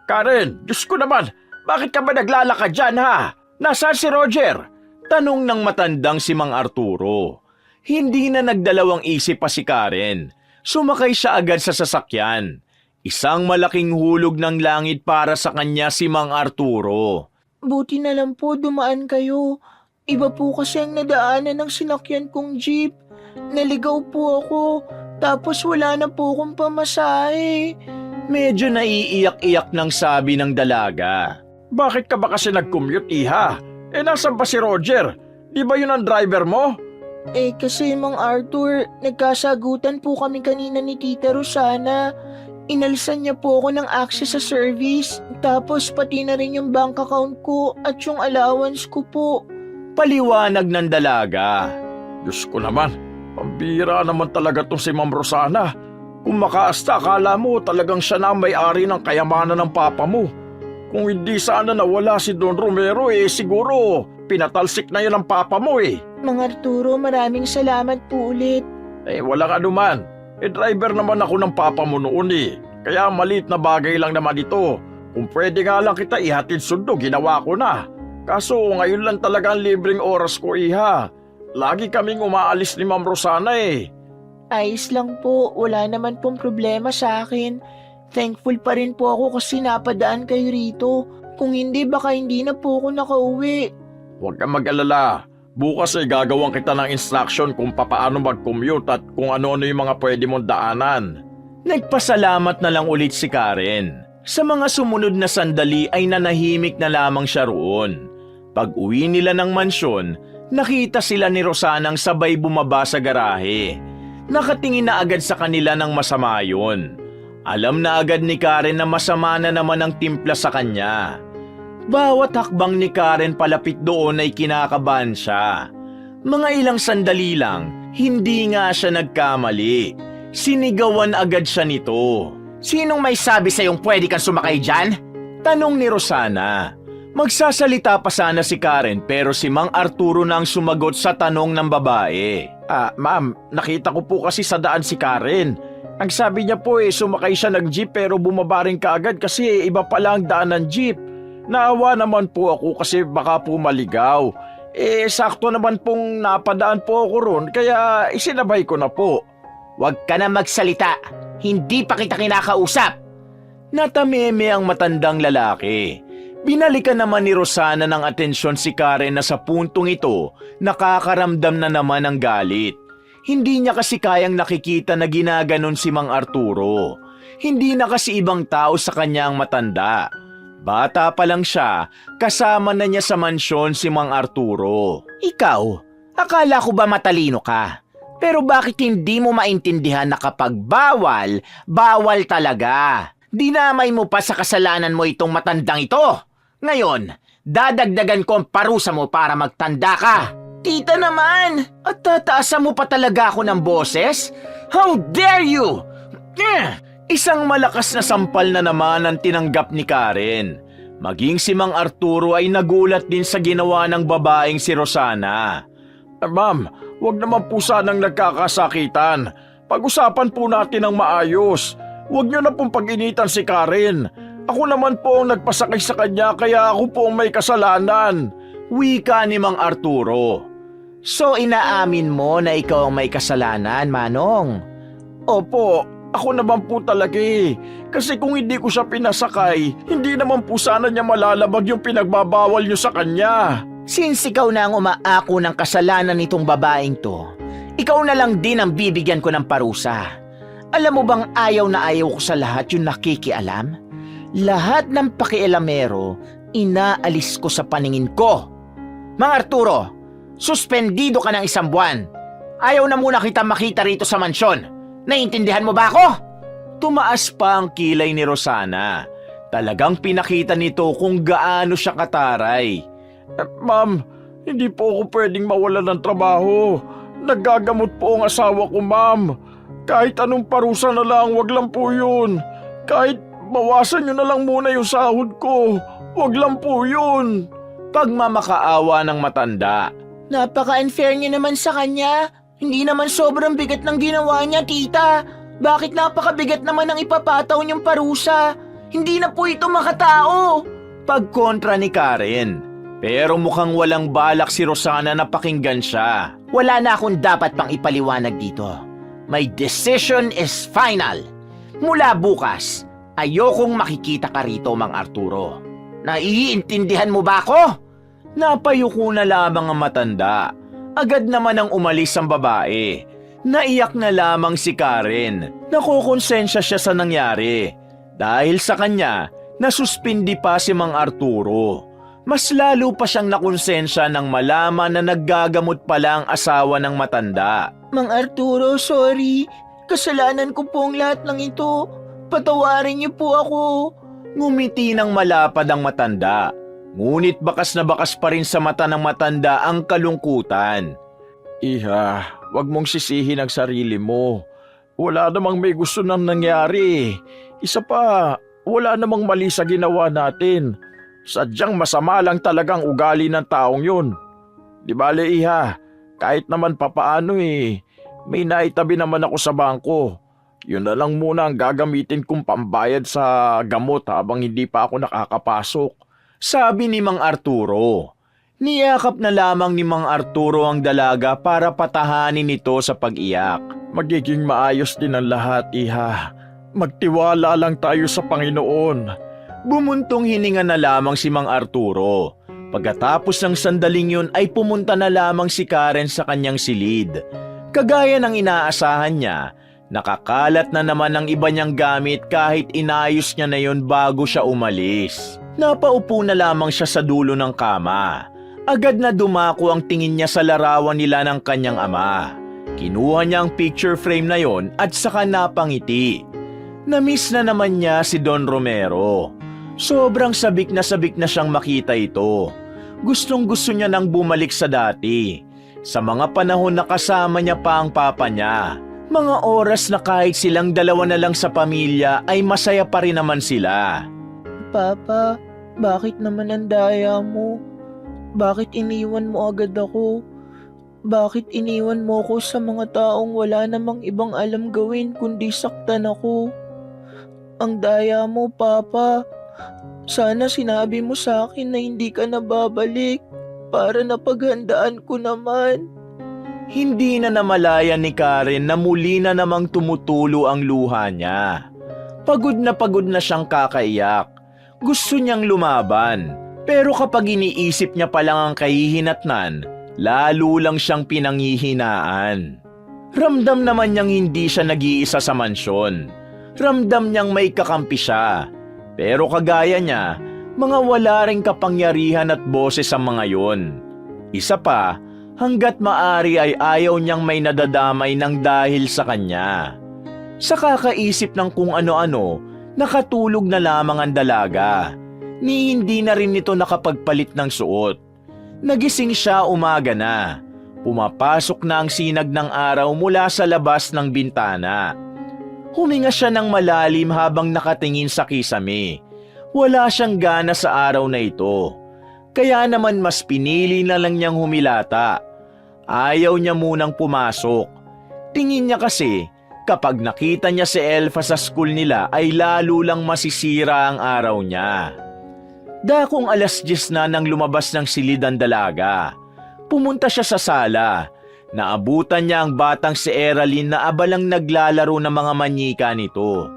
Karen, Diyos ko naman, bakit ka ba naglalakad dyan ha? Nasaan si Roger? Tanong ng matandang si Mang Arturo. Hindi na nagdalawang isip pa si Karen. Sumakay siya agad sa sasakyan. Isang malaking hulog ng langit para sa kanya si Mang Arturo. Buti na lang po dumaan kayo. Iba po kasi ang nadaanan ng sinakyan kong jeep. Naligaw po ako, tapos wala na po akong pamasahe. Medyo naiiyak-iyak ng sabi ng dalaga. Bakit ka ba kasi nag-commute, iha? Nasaan ba si Roger? Di ba yun ang driver mo? Kasi Mang Arthur, nagkasagutan po kami kanina ni Tita Rosana. Inalisan niya po ako ng access sa service, tapos pati na rin yung bank account ko at yung allowance ko po. Paliwanag ng dalaga. Diyos ko naman, pambira naman talaga tong si Ma'am Rosana. Kung makaasta, akala mo talagang siya na ang may-ari ng kayamanan ng papa mo. Kung hindi sana nawala si Don Romero, siguro pinatalsik na yan ang papa mo Mang Arturo, maraming salamat po ulit. Walang anuman. Driver naman ako ng papa mo noon Kaya maliit na bagay lang naman ito. Kung pwede nga lang kita ihatid sundo, ginawa ko na. Kaso ngayon lang talaga ang libreng oras ko, iha. Lagi kaming umaalis ni Ma'am Rosana Ayos lang po, wala naman pong problema sa akin. Thankful pa rin po ako kasi napadaan kayo rito. Kung hindi, baka hindi na po ako nakauwi. Huwag kang mag-alala. Bukas gagawin kita ng instruction kung papaano mag-commute at kung ano-ano yung mga pwede mong daanan. Nagpasalamat na lang ulit si Karen. Sa mga sumunod na sandali ay nanahimik na lamang siya roon. Pag-uwi nila ng mansyon, nakita sila ni Rosanang sabay bumaba sa garahe. Nakatingin na agad sa kanila ng masama yun. Alam na agad ni Karen na masama na naman ang timpla sa kanya. Bawat hakbang ni Karen palapit doon ay kinakabahan siya. Mga ilang sandali lang, hindi nga siya nagkamali. Sinigawan agad siya nito. Sinong may sabi sa'yong pwede kang sumakay dyan? Tanong ni Rosana. Magsasalita pa sana si Karen pero si Mang Arturo na ang sumagot sa tanong ng babae. Ma'am, nakita ko po kasi sa daan si Karen. Ang sabi niya po sumakay siya ng jeep pero bumaba rin kaagad kasi iba pala ang daan ng jeep. Naawa naman po ako kasi baka po maligaw. Sakto naman pong napadaan po ako ron kaya isinabay ko na po. Huwag ka na magsalita. Hindi pa kita kinakausap. Natameme ang matandang lalaki. Binalikan naman ni Rosana ng atensyon si Karen na sa puntong ito nakakaramdam na naman ng galit. Hindi niya kasi kayang nakikita na ginaganon si Mang Arturo. Hindi na kasi ibang tao sa kanya ang matanda. Bata pa lang siya, kasama na niya sa mansyon si Mang Arturo. Ikaw, akala ko ba matalino ka? Pero bakit hindi mo maintindihan na kapag bawal, bawal talaga? Dinamay mo pa sa kasalanan mo itong matandang ito. Ngayon, dadagdagan ko ang parusa mo para magtanda ka. Tita naman! At tataasan mo pa talaga ako ng boses? How dare you! Isang malakas na sampal na naman ang tinanggap ni Karen. Maging si Mang Arturo ay nagulat din sa ginawa ng babaeng si Rosana. Ma'am, huwag naman po sanang nagkakasakitan. Pag-usapan po natin ng maayos. Huwag niyo na pong pag-initan si Karen. Ako naman po ang nagpasakay sa kanya kaya ako po ang may kasalanan. Wika ni Mang Arturo. So inaamin mo na ikaw ang may kasalanan, Manong? Opo, ako naman po talaga Kasi kung hindi ko siya pinasakay, hindi naman po sana niya malalabag yung pinagbabawal niyo sa kanya. Since ikaw na ang umaako ng kasalanan nitong babaeng to, ikaw na lang din ang bibigyan ko ng parusa. Alam mo bang ayaw na ayaw ko sa lahat yung nakikialam? Lahat ng pakialamero, inaalis ko sa paningin ko. Mang Arturo, suspendido ka ng 1 buwan. Ayaw na muna kita makita rito sa mansyon. Naiintindihan mo ba ako? Tumaas pa ang kilay ni Rosana. Talagang pinakita nito kung gaano siya kataray. Ma'am, hindi po ako pwedeng mawalan ng trabaho. Naggagamot po ang asawa ko, ma'am. Kahit anong parusa na lang, wag lang po yun. Kahit bawasan nyo na lang muna yung sahod ko. Wag lang po yun. Pagmamakaawa ng matanda. Napaka-unfair niyo naman sa kanya. Hindi naman sobrang bigat ng ginawa niya, tita. Bakit napakabigat naman ang ipapataw niyong parusa? Hindi na po ito makatao. Pagkontra ni Karen. Pero mukhang walang balak si Rosana na pakinggan siya. Wala na akong dapat pang ipaliwanag dito. My decision is final. Mula bukas, ayokong makikita ka rito, Mang Arturo. Naiintindihan mo ba ako? Napayuko na lamang ang matanda. Agad naman ang umalis ang babae. Naiyak na lamang si Karen. Nakokonsensya siya sa nangyari. Dahil sa kanya, nasuspindi pa si Mang Arturo. Mas lalo pa siyang nakonsensya nang malaman na naggagamot pala ang asawa ng matanda. Mang Arturo, sorry. Kasalanan ko po ang lahat ng ito. Patawarin niyo po ako. Ngumiti ng malapad ang matanda. Ngunit bakas na bakas pa rin sa mata ng matanda ang kalungkutan. Iha, wag mong sisihin ang sarili mo. Wala namang may gusto nang nangyari. Isa pa, wala namang mali sa ginawa natin. Sadyang masama lang talagang ugali ng taong yun. Di bale, Iha, kahit naman papaano may naitabi naman ako sa bangko. Yun na lang muna ang gagamitin kong pambayad sa gamot habang hindi pa ako nakakapasok. Sabi ni Mang Arturo. Niyakap na lamang ni Mang Arturo ang dalaga para patahanin ito sa pag-iyak. Magiging maayos din ang lahat, Iha. Magtiwala lang tayo sa Panginoon. Bumuntong hininga na lamang si Mang Arturo. Pagkatapos ng sandaling yun ay pumunta na lamang si Karen sa kanyang silid. Kagaya ng inaasahan niya, nakakalat na naman ang iba niyang gamit kahit inayos niya na yun bago siya umalis. Napaupo na lamang siya sa dulo ng kama. Agad na dumako ang tingin niya sa larawan nila ng kanyang ama. Kinuha niya ang picture frame na yon at saka napangiti. Namiss na naman niya si Don Romero. Sobrang sabik na siyang makita ito. Gustong gusto niya nang bumalik sa dati. Sa mga panahon na kasama niya pa ang papa niya. Mga oras na kahit silang dalawa na lang sa pamilya ay masaya pa rin naman sila. Papa, bakit naman ang daya mo? Bakit iniwan mo agad ako? Bakit iniwan mo ko sa mga taong wala namang ibang alam gawin kundi saktan ako? Ang daya mo, Papa. Sana sinabi mo sa akin na hindi ka na babalik para napaghandaan ko naman. Hindi na namalayan ni Karen na muli na namang tumutulo ang luha niya. Pagod na siyang kakaiyak. Gusto niyang lumaban. Pero kapag iniisip niya pa lang ang kahihinatnan, lalo lang siyang pinanghihinaan. Ramdam naman niyang hindi siya nag-iisa sa mansyon. Ramdam niyang may kakampi siya. Pero kagaya niya, mga wala ring kapangyarihan at boses ang mga yon. Isa pa, hanggat maari ay ayaw niyang may nadadamay ng dahil sa kanya. Sa kakaisip ng kung ano-ano, nakatulog na lamang ang dalaga. Ni hindi na rin nito nakapagpalit ng suot. Nagising siya umaga na. Pumapasok na ang sinag ng araw mula sa labas ng bintana. Huminga siya ng malalim habang nakatingin sa kisame. Wala siyang gana sa araw na ito. Kaya naman mas pinili na lang niyang humilata. Ayaw niya munang pumasok. Tingin niya kasi kapag nakita niya si Elfa sa school nila ay lalo lang masisira ang araw niya. Dakong 10:00 na nang lumabas ng silid ang dalaga. Pumunta siya sa sala. Naabutan niya ang batang si Eraline na abalang naglalaro ng mga manyika nito.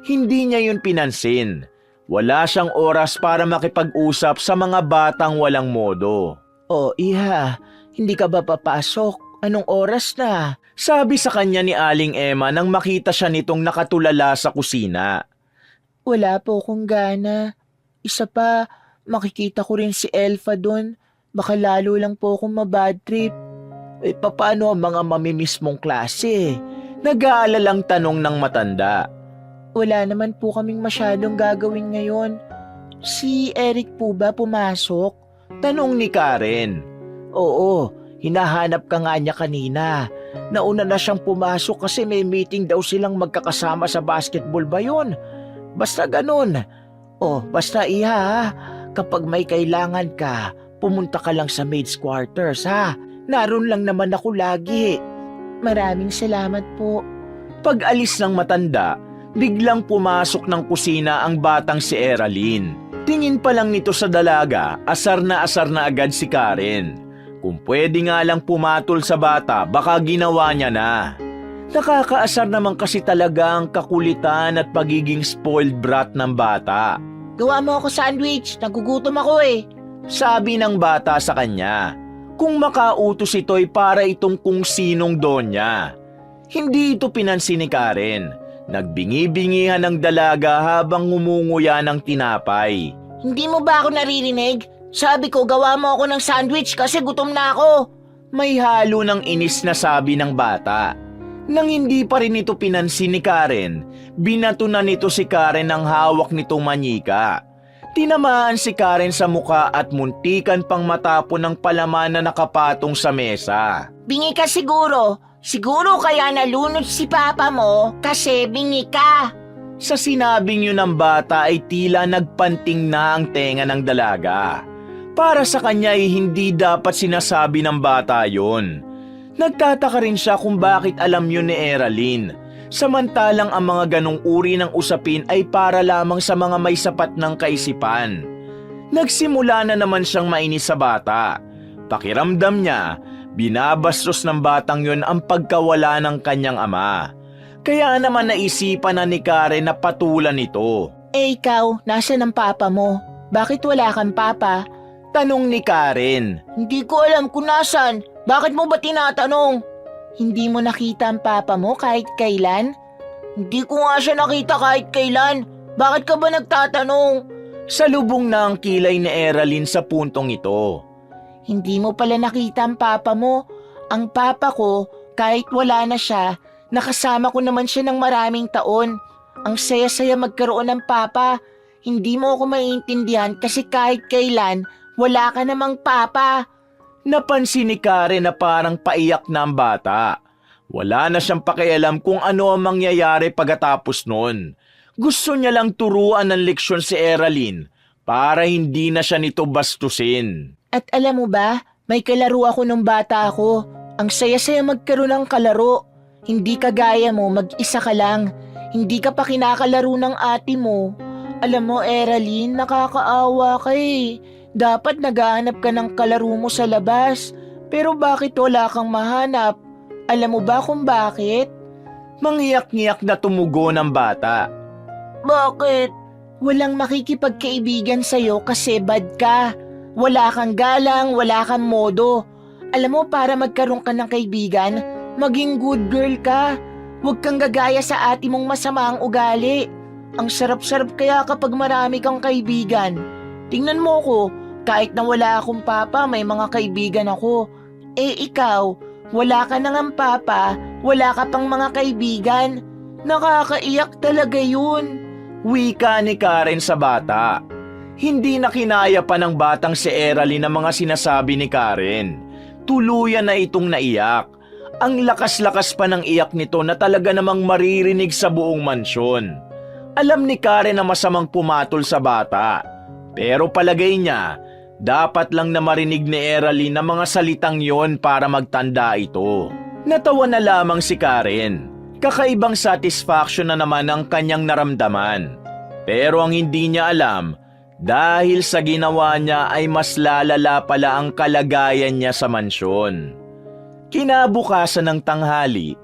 Hindi niya yun pinansin. Wala siyang oras para makipag-usap sa mga batang walang modo. Oh, Iha, hindi ka ba papasok? Anong oras na? Sabi sa kanya ni Aling Emma nang makita siya nitong nakatulala sa kusina. Wala po akong gana. Isa pa, makikita ko rin si Elfa doon. Baka lalo lang po akong mabad trip. Paano ang mga mamimiss mong klase? Nag-aalalang tanong ng matanda. Wala naman po kaming masyadong gagawin ngayon. Si Eric po ba pumasok? Tanong ni Karen. Oo, hinahanap ka nga niya kanina. Nauna na siyang pumasok kasi may meeting daw silang magkakasama sa basketball ba yun? Basta ganun. Basta Iha, kapag may kailangan ka, pumunta ka lang sa maid's quarters ha. Naroon lang naman ako lagi. Maraming salamat po. Pag alis ng matanda, biglang pumasok ng kusina ang batang si Eraline. Tingin pa lang nito sa dalaga, asar na agad si Karen. Kung pwede nga lang pumatol sa bata, baka ginawa niya na. Nakakaasar naman kasi talaga ang kakulitan at pagiging spoiled brat ng bata. Gawa mo ako sandwich, nagugutom ako eh. Sabi ng bata sa kanya, kung makautos ito'y para itong kung sinong donya. Hindi ito pinansin ni Karen. Nagbingi-bingihan ng dalaga habang ngumunguya ng tinapay. Hindi mo ba ako naririnig? Sabi ko gawa mo ako ng sandwich kasi gutom na ako. May halo ng inis na sabi ng bata. Nang hindi pa rin ito pinansin ni Karen, binato na nito si Karen ng hawak nitong manyika. Tinamaan si Karen sa muka at muntikan pang matapon ng palaman na nakapatong sa mesa. Bingi ka siguro. Siguro kaya nalunod si papa mo kasi bingi ka. Sa sinabing yun ng bata ay tila nagpanting na ang tenga ng dalaga. Para sa kanya ay hindi dapat sinasabi ng bata yon. Nagtataka rin siya kung bakit alam yun ni Eraline. Samantalang ang mga ganong uri ng usapin ay para lamang sa mga may sapat ng kaisipan. Nagsimula na naman siyang mainis sa bata. Pakiramdam niya, binabastos ng batang yon ang pagkawala ng kanyang ama. Kaya naman naisipan na ni Karen na patulan ito. Eh ikaw, nasa ng papa mo? Bakit wala kang papa? Tanong ni Karen. Hindi ko alam kung nasan. Bakit mo ba tinatanong? Hindi mo nakita ang papa mo kahit kailan? Hindi ko nga siya nakita kahit kailan. Bakit ka ba nagtatanong? Salubong na ang kilay ni Eraline sa puntong ito. Hindi mo pala nakita ang papa mo. Ang papa ko, kahit wala na siya, nakasama ko naman siya ng maraming taon. Ang saya-saya magkaroon ng papa. Hindi mo ako maiintindihan kasi kahit kailan, wala ka namang papa. Napansin ni Karen na parang paiyak na ang bata. Wala na siyang pakialam kung ano ang mangyayari pagkatapos nun. Gusto niya lang turuan ng leksyon si Eraline para hindi na siya nito bastusin. At alam mo ba, may kalaro ako nung bata ako. Ang saya-saya magkaroon ng kalaro. Hindi kagaya mo, mag-isa ka lang. Hindi ka pa kinakalaro ng ate mo. Alam mo, Eraline, nakakaawa ka eh. Dapat naghahanap ka ng kalaro mo sa labas. Pero bakit wala kang mahanap? Alam mo ba kung bakit? Manghiyak-ngiyak na tumugo ng bata. Bakit? Walang makikipagkaibigan sa'yo kasi bad ka. Wala kang galang, wala kang modo. Alam mo, para magkaroon ka ng kaibigan, maging good girl ka. Huwag kang gagaya sa ate mong masama ang ugali. Ang sarap-sarap kaya kapag marami kang kaibigan. Tingnan mo ko, kahit na wala akong papa, may mga kaibigan ako. Eh ikaw, wala ka nang papa, wala ka pang mga kaibigan. Nakakaiyak talaga yun. Wika ni Karen sa bata. Hindi na kinaya pa ng batang si Eraline ang mga sinasabi ni Karen. Tuluyan na itong naiyak. Ang lakas-lakas pa ng iyak nito na talaga namang maririnig sa buong mansyon. Alam ni Karen na masamang pumatol sa bata. Pero palagay niya, dapat lang na marinig ni Eraline ang mga salitang yon para magtanda ito. Natawa na lamang si Karen. Kakaibang satisfaction na naman ang kanyang naramdaman. Pero ang hindi niya alam, dahil sa ginawa niya ay mas lalala pala ang kalagayan niya sa mansyon. Kinabukasan ng tanghali,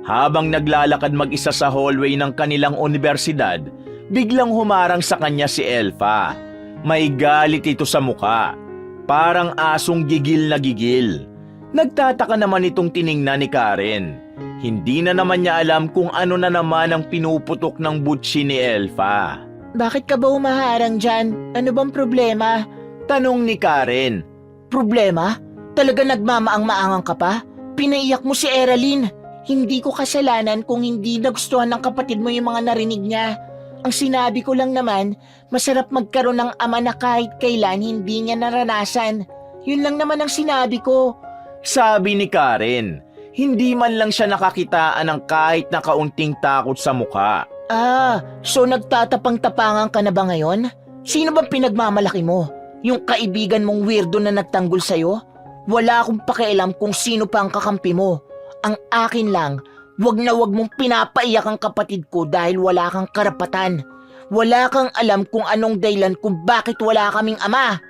habang naglalakad mag-isa sa hallway ng kanilang universidad, biglang humarang sa kanya si Elfa. May galit ito sa muka, parang asong gigil na gigil. Nagtataka naman itong tiningnan ni Karen. Hindi na naman niya alam kung ano na naman ang pinuputok ng butsi ni Elfa. Bakit ka ba umaharang dyan? Ano bang problema? Tanong ni Karen. Problema? Talaga nagmamaang-maangang ka pa? Pinaiyak mo si Eraline. Hindi ko kasalanan kung hindi nagustuhan ng kapatid mo yung mga narinig niya. Ang sinabi ko lang naman, masarap magkaroon ng ama na kahit kailan hindi niya naranasan. Yun lang naman ang sinabi ko. Sabi ni Karen, hindi man lang siya nakakitaan ng kahit na kaunting takot sa mukha. Ah, so nagtatapang-tapangan ka na ba ngayon? Sino bang pinagmamalaki mo? Yung kaibigan mong weirdo na nagtanggol sa'yo? Wala akong pakialam kung sino pa ang kakampi mo. Ang akin lang, wag na wag mong pinapaiyak ang kapatid ko dahil wala kang karapatan. Wala kang alam kung anong dahilan kung bakit wala kaming ama.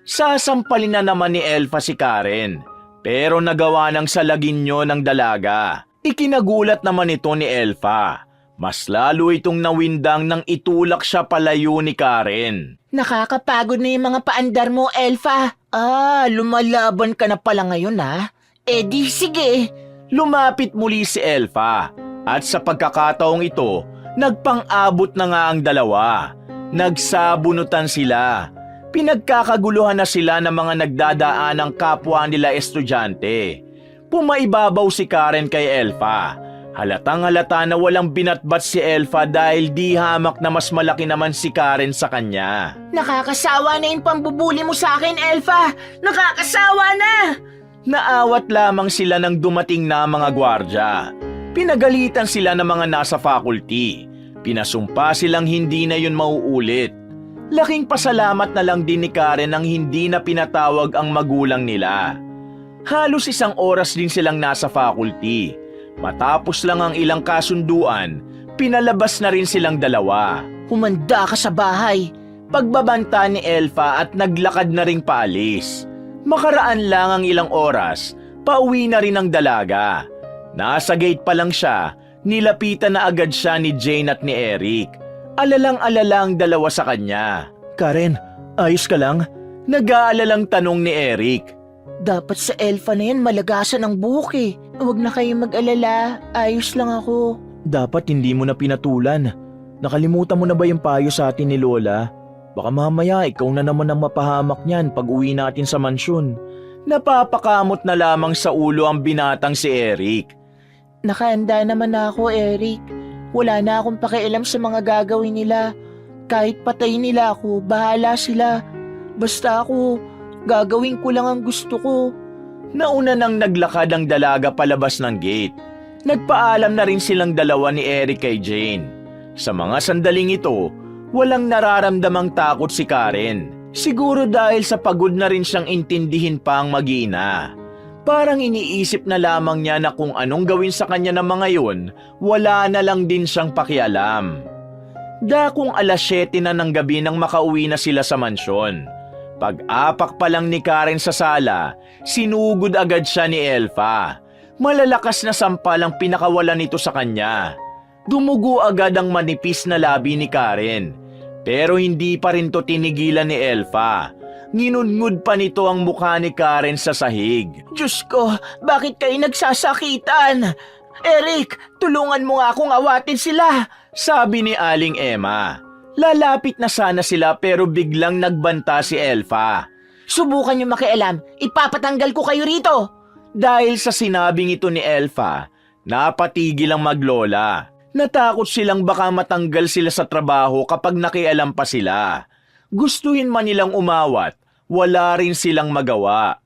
Sasampalin na naman ni Elfa si Karen, pero nagawa ng salaginyo ng dalaga. Ikinagulat naman ito ni Elfa. Mas lalo itong nawindang nang itulak siya palayo ni Karen. Nakakapagod na yung mga paandar mo, Elfa. Lumalaban ka na pala ngayon ha? Di sige. Lumapit muli si Elfa at sa pagkakataong ito, nagpang-abot na nga ang dalawa. Nagsabunutan sila. Pinagkakaguluhan na sila ng mga nagdadaan ng kapwa nila estudyante. Pumaibabaw si Karen kay Elfa. Halatang-halata na walang binatbat si Elfa dahil di hamak na mas malaki naman si Karen sa kanya. Nakakasawa na yung pambubuli mo sa akin, Elfa. Nakakasawa na! Naawat lamang sila nang dumating na mga gwardya. Pinagalitan sila ng mga nasa faculty. Pinasumpa silang hindi na yun mauulit. Laking pasalamat na lang din ni Karen nang hindi na pinatawag ang magulang nila. Halos 1 oras din silang nasa faculty. Matapos lang ang ilang kasunduan, pinalabas na rin silang dalawa. Humanda ka sa bahay. Pagbabanta ni Elfa at naglakad na ring paalis. Makaraan lang ang ilang oras, pauwi na rin ang dalaga. Nasa gate pa lang siya, nilapitan na agad siya ni Jane at ni Eric. Alalang-alala ang dalawa sa kanya. Karen, ayos ka lang? Nag-aalalang tanong ni Eric. Dapat sa Elfa na yan malagasan ang buhok eh. Huwag na kayong mag-alala, ayos lang ako. Dapat hindi mo na pinatulan. Nakalimutan mo na ba yung payo sa atin ni Lola? Baka mamaya ikaw na naman ang mapahamak niyan pag uwi natin sa mansyon. Napapakamot na lamang sa ulo ang binatang si Eric. Nakahanda naman na ako, Eric. Wala na akong pakialam sa mga gagawin nila. Kahit patayin nila ako, bahala sila. Basta ako, gagawin ko lang ang gusto ko. Nauna nang naglakad ang dalaga palabas ng gate. Nagpaalam na rin silang dalawa ni Eric kay Jane. Sa mga sandaling ito, walang nararamdamang takot si Karen. Siguro dahil sa pagod na rin siyang intindihin pa ang mag-ina. Parang iniisip na lamang niya na kung anong gawin sa kanya ng mga yun, wala na lang din siyang pakialam. Dakong 7:00 na ng gabi nang makauwi na sila sa mansyon. Pag-apak pa lang ni Karen sa sala, sinugod agad siya ni Elfa. Malalakas na sampal ang pinakawalan nito sa kanya. Dumugo agad ang manipis na labi ni Karen. Pero hindi pa rin to tinigilan ni Elfa. Nginudngud pa nito ang mukha ni Karen sa sahig. Diyos ko, bakit kayo nagsasakitan? Eric, tulungan mo nga akong awatin sila. Sabi ni Aling Emma. Lalapit na sana sila pero biglang nagbanta si Elfa. Subukan niyo makialam, ipapatanggal ko kayo rito. Dahil sa sinabing ito ni Elfa, napatigil ang maglola. Natakot silang baka matanggal sila sa trabaho kapag nakialam pa sila. Gustuhin man nilang umawat, wala rin silang magawa.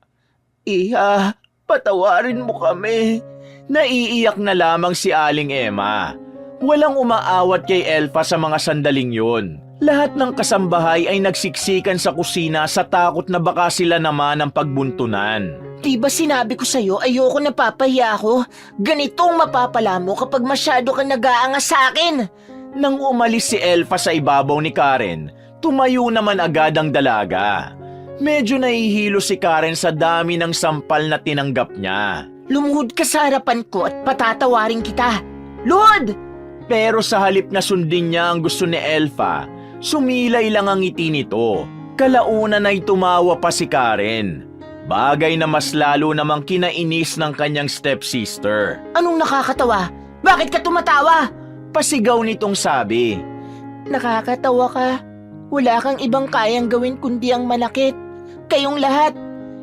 Iha, patawarin mo kami. Naiiyak na lamang si Aling Emma. Walang umaawat kay Elfa sa mga sandaling yun. Lahat ng kasambahay ay nagsiksikan sa kusina sa takot na baka sila naman ang pagbuntunan. Diba sinabi ko sa'yo, ayoko napapahiya ako. Ganitong mapapala mo kapag masyado ka nag-aangas sa akin. Nang umalis si Elfa sa ibabaw ni Karen, tumayo naman agad ang dalaga. Medyo nahihilo si Karen sa dami ng sampal na tinanggap niya. Lumuhod ka sa harapan ko at patatawarin kita. Luhod! Pero sa halip na sundin niya ang gusto ni Elfa, sumilay lang ang ngiti nito. Kalaunan ay tumawa pa si Karen. Bagay na mas lalo namang kinainis ng kanyang stepsister. Anong nakakatawa? Bakit ka tumatawa? Pasigaw nitong sabi. Nakakatawa ka. Wala kang ibang kayang gawin kundi ang manakit. Kayong lahat.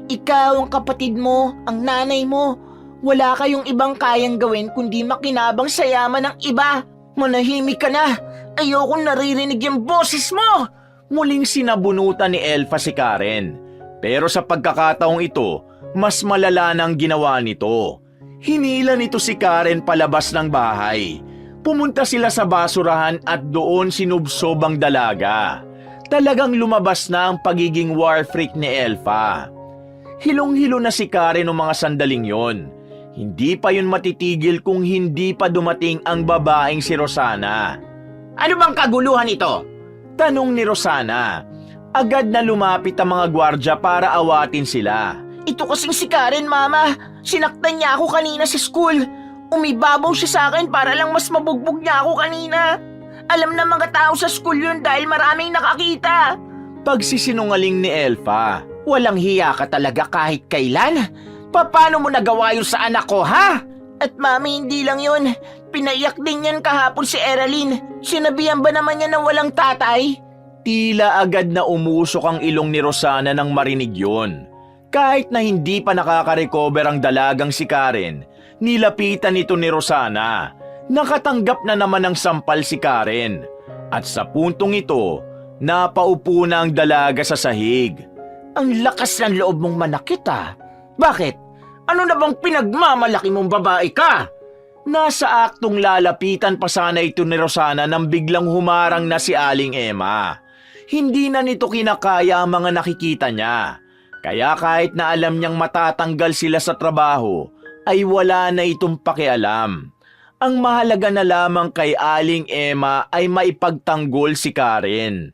Ikaw, ang kapatid mo, ang nanay mo. Wala kayong ibang kayang gawin kundi makinabang sa yaman ng iba. Manahimik ka na. Ayokong naririnig yung boses mo. Muling sinabunutan ni Elfa si Karen. Pero sa pagkakataong ito, mas malala na ang ginawa nito. Hinila nito si Karen palabas ng bahay. Pumunta sila sa basurahan at doon sinubsob ang dalaga. Talagang lumabas na ang pagiging war freak ni Elfa. Hilong-hilo na si Karen noong mga sandaling yon. Hindi pa yun matitigil kung hindi pa dumating ang babaeng si Rosana. Ano bang kaguluhan ito? Tanong ni Rosana. Agad na lumapit ang mga gwardya para awatin sila. Ito kasing si Karen, Mama. Sinaktan niya ako kanina sa school. Umibabaw siya sa akin para lang mas mabugbog niya ako kanina. Alam na mga tao sa school yun dahil maraming nakakita. Pagsisinungaling ni Elfa. Walang hiya ka talaga kahit kailan. Paano mo nagawa yun sa anak ko, ha? At Mami, hindi lang yun. Pinaiyak din yan kahapon si Eraline. Sinabihan ba naman niya na walang tatay? Tila agad na umusok ang ilong ni Rosana nang marinig yun. Kahit na hindi pa nakaka-recover ang dalagang si Karen, nilapitan ito ni Rosana. Nakatanggap na naman ng sampal si Karen. At sa puntong ito, napaupo na ang dalaga sa sahig. Ang lakas ng loob mong manakit, ah. Bakit? Ano na bang pinagmamalaki mong babae ka? Nasa aktong lalapitan pa sana ito ni Rosana nang biglang humarang na si Aling Emma. Hindi na nito kinakaya ang mga nakikita niya. Kaya kahit na alam niyang matatanggal sila sa trabaho, ay wala na itong pakialam. Ang mahalaga na lamang kay Aling Emma ay maipagtanggol si Karen.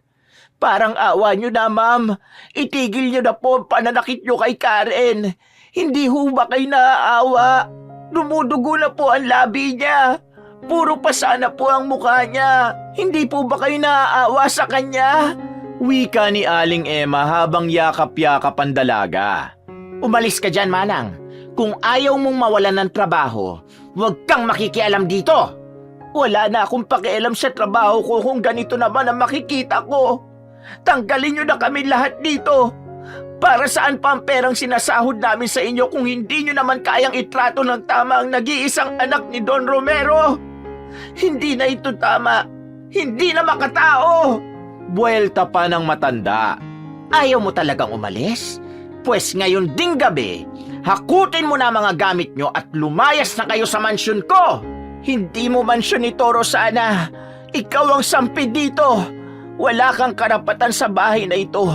Parang awa niyo na, Ma'am. Itigil niyo na po ang pananakit niyo kay Karen. Hindi ho ba kayo naaawa? Dumudugo na po ang labi niya. Puro pasana po ang mukha niya. Hindi po ba kayo naaawa sa kanya? Wika ni Aling Emma habang yakap-yakap ang dalaga. Umalis ka dyan, Manang. Kung ayaw mong mawalan ng trabaho, huwag kang makikialam dito. Wala na akong pakialam sa trabaho ko kung ganito naman ang makikita ko. Tanggalin niyo na kami lahat dito. Para saan pa ang perang sinasahod namin sa inyo kung hindi niyo naman kayang itrato ng tama ang nag-iisang anak ni Don Romero? Hindi na ito tama. Hindi na makatao. Buwelta pa ng matanda. Ayaw mo talagang umalis? Pues ngayon ding gabi, hakutin mo na mga gamit nyo at lumayas na kayo sa mansyon ko. Hindi mo mansyon ito, Rosana. Ikaw ang sampi dito. Wala kang karapatan sa bahay na ito.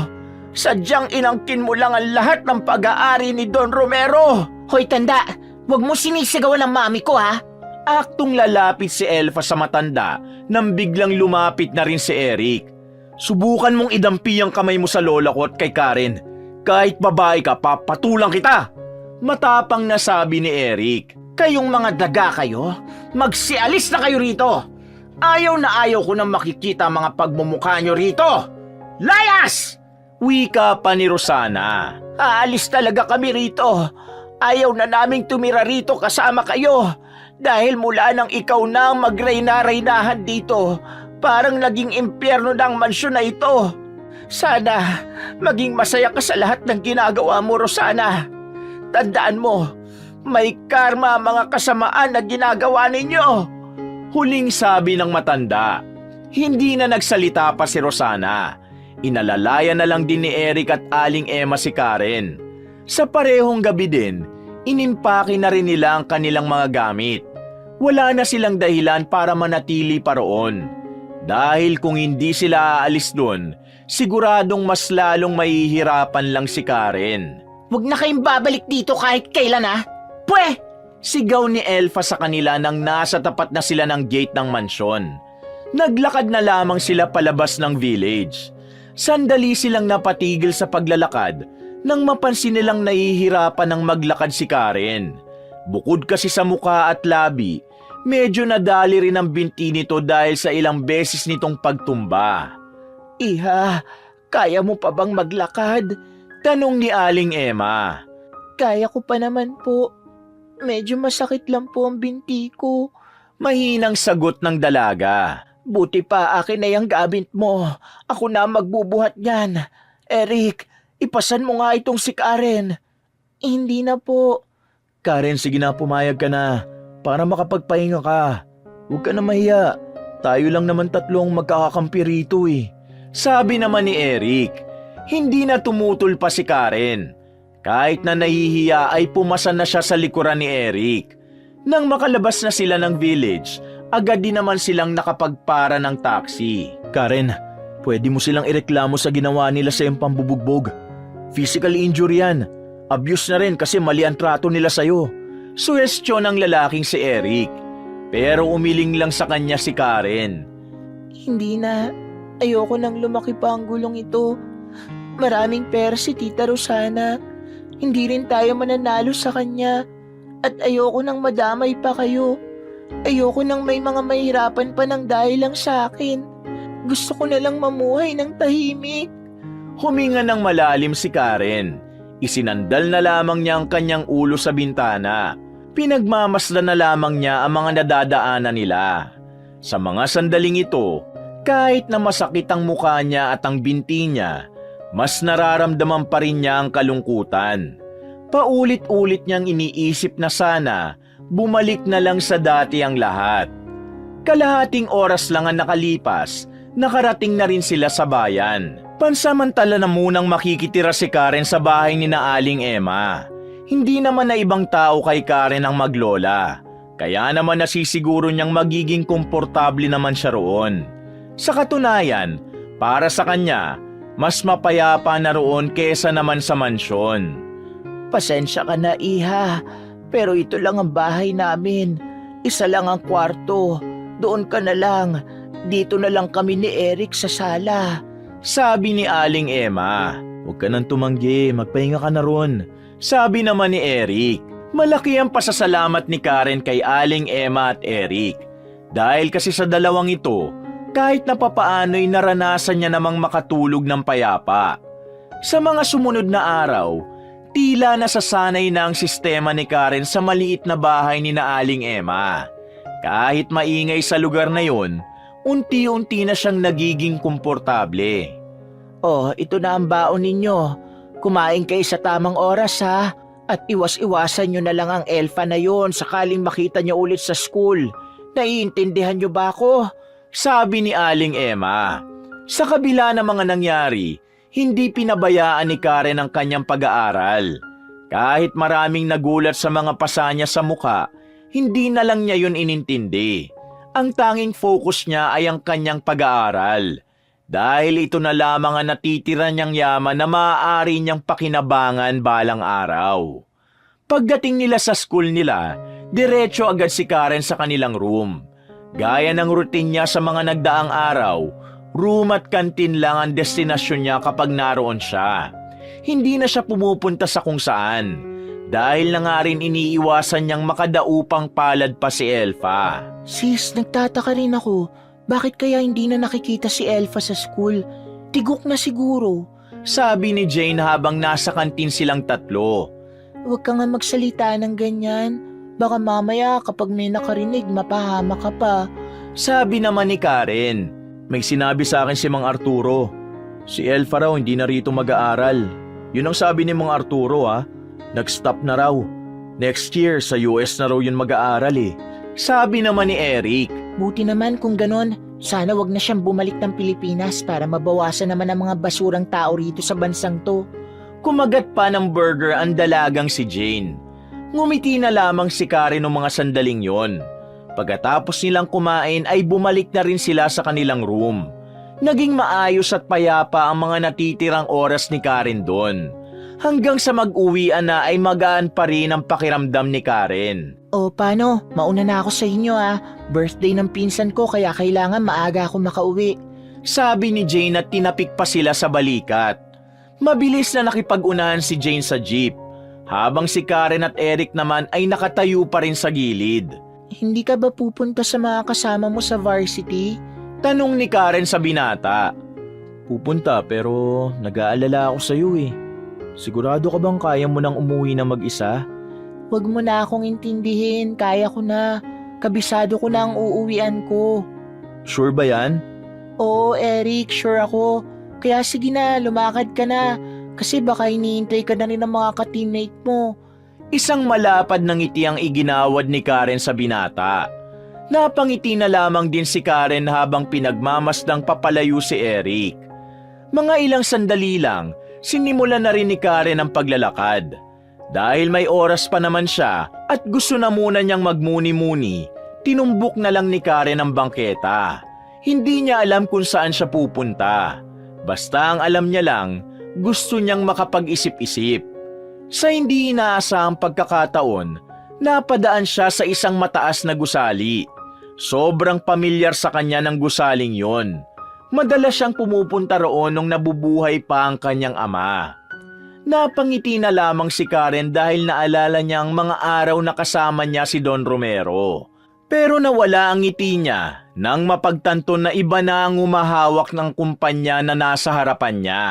Sadyang inangkin mo lang ang lahat ng pag-aari ni Don Romero. Hoy, tanda. Huwag mo sinisigawan ng mami ko, ha? Aktong lalapit si Elfa sa matanda nang biglang lumapit na rin si Eric. Subukan mong idampi ang kamay mo sa lola ko at kay Karen. Kahit babae ka, papatulang kita. Matapang na sabi ni Eric. Kayong mga daga kayo, magsialis na kayo rito. Ayaw na ayaw ko nang makikita ang mga pagmumukha nyo rito. Layas! Wika pa ni Rosana. Aalis talaga kami rito. Ayaw na naming tumira rito kasama kayo. Dahil mula nang ikaw na ang magreyna-reynahan dito, parang naging impyerno na ang mansyon na ito. Sana maging masaya ka sa lahat ng ginagawa mo, Rosana. Tandaan mo, may karma ang mga kasamaan na ginagawa ninyo. Huling sabi ng matanda. Hindi na nagsalita pa si Rosana. Inalalaya na lang din ni Eric at Aling Emma si Karen. Sa parehong gabi din, inimpake na rin nila ang kanilang mga gamit. Wala na silang dahilan para manatili pa roon. Dahil kung hindi sila aalis doon, siguradong mas lalong mahihirapan lang si Karen. Huwag na kayong babalik dito kahit kailan, ha? Pwe! Sigaw ni Elfa sa kanila nang nasa tapat na sila ng gate ng mansyon. Naglakad na lamang sila palabas ng village. Sandali silang napatigil sa paglalakad nang mapansin nilang nahihirapan ng maglakad si Karen. Bukod kasi sa mukha at labi, medyo nadali rin ang binti nito dahil sa ilang beses nitong pagtumba. Iha, kaya mo pa bang maglakad? Tanong ni Aling Emma. Kaya ko pa naman po. Medyo masakit lang po ang binti ko. Mahinang sagot ng dalaga. Buti pa akin na yung gamit mo. Ako na magbubuhat niyan. Eric, ipasan mo nga itong si Karen. Hindi na po. Karen, sige na, pumayag ka na. Para makapagpahinga ka. Huwag ka na mahiya. Tayo lang naman tatlong magkakakampi rito eh. Sabi naman ni Eric. Hindi na tumutol pa si Karen. Kahit na nahihiya ay pumasa na siya sa likuran ni Eric. Nang makalabas na sila ng village, agad din naman silang nakapagpara ng taxi. Karen, pwede mo silang ireklamo sa ginawa nila sa iyong pambubugbog. Physical injury yan. Abuse na rin kasi mali ang trato nila sa'yo. Suhestyon ng lalaking si Eric. Pero umiling lang sa kanya si Karen. Hindi na. Ayoko nang lumaki pa ang gulong ito. Maraming pera si Tita Rosana. Hindi rin tayo mananalo sa kanya. At ayoko nang madamay pa kayo. Ayoko nang may mga mahirapan pa ng dahil lang sa akin. Gusto ko na lang mamuhay ng tahimik. Huminga ng malalim si Karen. Isinandal na lamang niya ang kanyang ulo sa bintana. Pinagmamasdan na lamang niya ang mga nadadaanan nila. Sa mga sandaling ito, kahit na masakit ang mukha niya at ang binti niya, mas nararamdaman pa rin niya ang kalungkutan. Paulit-ulit niyang iniisip na sana bumalik na lang sa dati ang lahat. Kalahating oras lang ang nakalipas, nakarating na rin sila sa bayan. Pansamantala na munang makikitira si Karen sa bahay ni na Aling Emma. Hindi naman na ibang tao kay Karen ang maglola. Kaya naman nasisiguro niyang magiging komportable naman siya roon. Sa katunayan, para sa kanya, mas mapayapa na roon kesa naman sa mansyon. Pasensya ka na, Iha. Pero ito lang ang bahay namin. Isa lang ang kwarto. Doon ka na lang. Dito na lang kami ni Eric sa sala. Sabi ni Aling Emma. Huwag ka nang tumanggi, magpahinga ka na ron. Sabi naman ni Eric. Malaki ang pasasalamat ni Karen kay Aling Emma at Eric. Dahil kasi sa dalawang ito, kahit na papaano'y naranasan niya namang makatulog ng payapa. Sa mga sumunod na araw, tila nasasanay na ang sistema ni Karen sa maliit na bahay ni na Aling Emma. Kahit maingay sa lugar na yon, unti-unti na siyang nagiging komportable. Oh, ito na ang baon ninyo. Kumain kayo sa tamang oras, ha? At iwas-iwasan nyo na lang ang elfa na yon sakaling makita nyo ulit sa school. Naiintindihan nyo ba ako? Sabi ni Aling Emma. Sa kabila ng mga nangyari, hindi pinabayaan ni Karen ang kanyang pag-aaral. Kahit maraming nagulat sa mga pasa niya sa mukha, hindi na lang niya yun inintindi. Ang tanging focus niya ay ang kanyang pag-aaral. Dahil ito na lamang ang natitira niyang yaman na maaari niyang pakinabangan balang araw. Pagdating nila sa school nila, diretso agad si Karen sa kanilang room. Gaya ng routine niya sa mga nagdaang araw, room at kantin lang ang destinasyon niya kapag naroon siya. Hindi na siya pumupunta sa kung saan, dahil na nga rin iniiwasan niyang makadaupang palad pa si Elfa. Sis, nagtataka rin ako. Bakit kaya hindi na nakikita si Elfa sa school? Tigok na siguro. Sabi ni Jane habang nasa kantin silang tatlo. Huwag ka nga magsalita ng ganyan. Baka mamaya kapag may nakarinig, mapahama ka pa. Sabi naman ni Karen. May sinabi sa akin si Mang Arturo. Si Elfa raw hindi na rito mag-aaral. Yun ang sabi ni Mang Arturo ha. Nag-stop na raw. Next year sa US na raw yun mag-aaral eh. Sabi naman ni Eric. Buti naman kung ganon. Sana wag na siyang bumalik ng Pilipinas para mabawasan naman ang mga basurang tao rito sa bansang to. Kumagat pa ng burger ang dalagang si Jane. Ngumiti na lamang si Karen ng mga sandaling yon. Pagkatapos nilang kumain ay bumalik na rin sila sa kanilang room. Naging maayos at payapa ang mga natitirang oras ni Karen doon. Hanggang sa mag-uwian na ay magaan pa rin ang pakiramdam ni Karen. O paano? Mauna na ako sa inyo Birthday ng pinsan ko kaya kailangan maaga ako makauwi. Sabi ni Jane at tinapik pa sila sa balikat. Mabilis na nakipag-unahan si Jane sa jeep, habang si Karen at Eric naman ay nakatayo pa rin sa gilid. Hindi ka ba pupunta sa mga kasama mo sa varsity? Tanong ni Karen sa binata. Pupunta pero nag-aalala ako sa iyo eh. Sigurado ka bang kaya mo nang umuwi na mag-isa? Huwag mo na akong intindihin, kaya ko na. Kabisado ko na ang uuwian ko. Sure ba yan? Oo, Eric, sure ako. Kaya sige na, lumakad ka na. Kasi baka iniintay ka na rin ng mga ka-teammate mo. Isang malapad na ngiti ang iginawad ni Karen sa binata. Napangiti na lamang din si Karen habang pinagmamasdang papalayo si Eric. Mga ilang sandali lang, sinimulan na rin ni Karen ang paglalakad. Dahil may oras pa naman siya at gusto na muna niyang magmuni-muni, tinumbok na lang ni Karen ang bangketa. Hindi niya alam kung saan siya pupunta. Basta ang alam niya lang, gusto niyang makapag-isip-isip. Sa hindi inaasahang pagkakataon, napadaan siya sa isang mataas na gusali. Sobrang pamilyar sa kanya ng gusaling yon. Madalas siyang pumupunta roon nung nabubuhay pa ang kanyang ama. Napangiti na lamang si Karen dahil naalala niya ang mga araw na kasama niya si Don Romero. Pero nawala ang ngiti niya nang mapagtanto na iba na ang umahawak ng kumpanya na nasa harapan niya.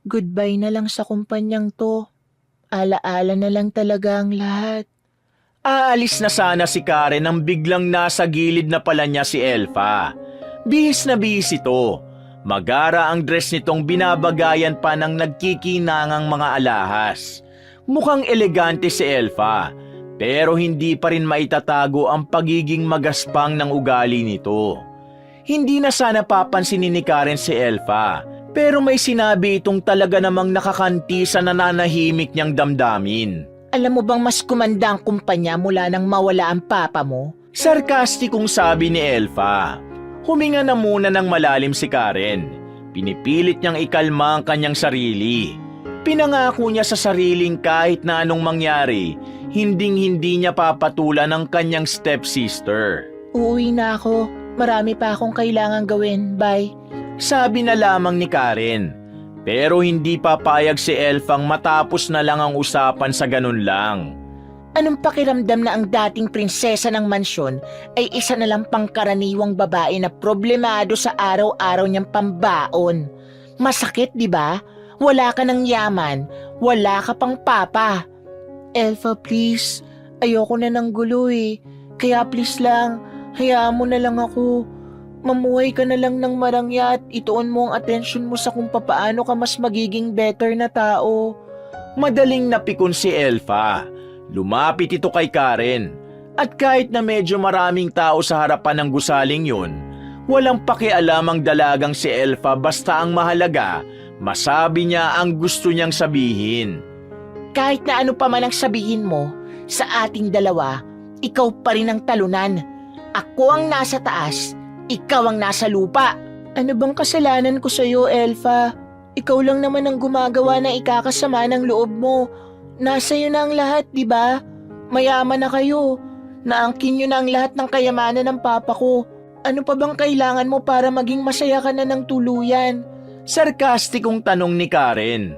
Goodbye na lang sa kumpanyang to. Alaala na lang talaga ang lahat. Aalis na sana si Karen nang biglang nasa gilid na pala niya si Elfa. Bihis na bihis ito. Magara ang dress nitong binabagayan pa ng nagkikinangang mga alahas. Mukhang elegante si Elfa, pero hindi pa rin maitatago ang pagiging magaspang ng ugali nito. Hindi na sana papansinin ni Karen si Elfa, pero may sinabi itong talaga namang nakakanti sa nananahimik niyang damdamin. Alam mo bang mas kumanda ang kumpanya mula nang mawala ang papa mo? Sarkastikong sabi ni Elfa. Huminga na muna ng malalim si Karen. Pinipilit niyang ikalma ang kanyang sarili. Pinangako niya sa sariling kahit na anong mangyari, hinding-hindi niya papatulan ang kanyang stepsister. Uuwi na ako. Marami pa akong kailangan gawin. Bye. Sabi na lamang ni Karen. Pero hindi papayag si Elfang matapos na lang ang usapan sa ganun lang. Anong pakiramdam na ang dating prinsesa ng mansyon ay isa na lang pangkaraniwang babae na problemado sa araw-araw niyang pambaon? Masakit, di ba? Wala ka ng yaman, wala ka pang papa. Elfa, please. Ayoko na ng gulo eh. Kaya please lang, hayaan mo na lang ako. Mamuhay ka na lang ng marangya at ituon mo ang atensyon mo sa kung papaano ka mas magiging better na tao. Madaling napikon si Elfa. Lumapit ito kay Karen. At kahit na medyo maraming tao sa harapan ng gusaling yun, walang pakialam ang dalagang si Elfa basta ang mahalaga, masabi niya ang gusto niyang sabihin. Kahit na ano pa man ang sabihin mo, sa ating dalawa, ikaw pa rin ang talunan. Ako ang nasa taas, ikaw ang nasa lupa. Ano bang kasalanan ko sa'yo, Elfa? Ikaw lang naman ang gumagawa na ikakasama ng loob mo. Nasa iyo na ang lahat, di ba? Mayaman na kayo. Naangkin niyo na ang lahat ng kayamanan ng papa ko. Ano pa bang kailangan mo para maging masaya ka na ng tuluyan? Sarkastikong tanong ni Karen.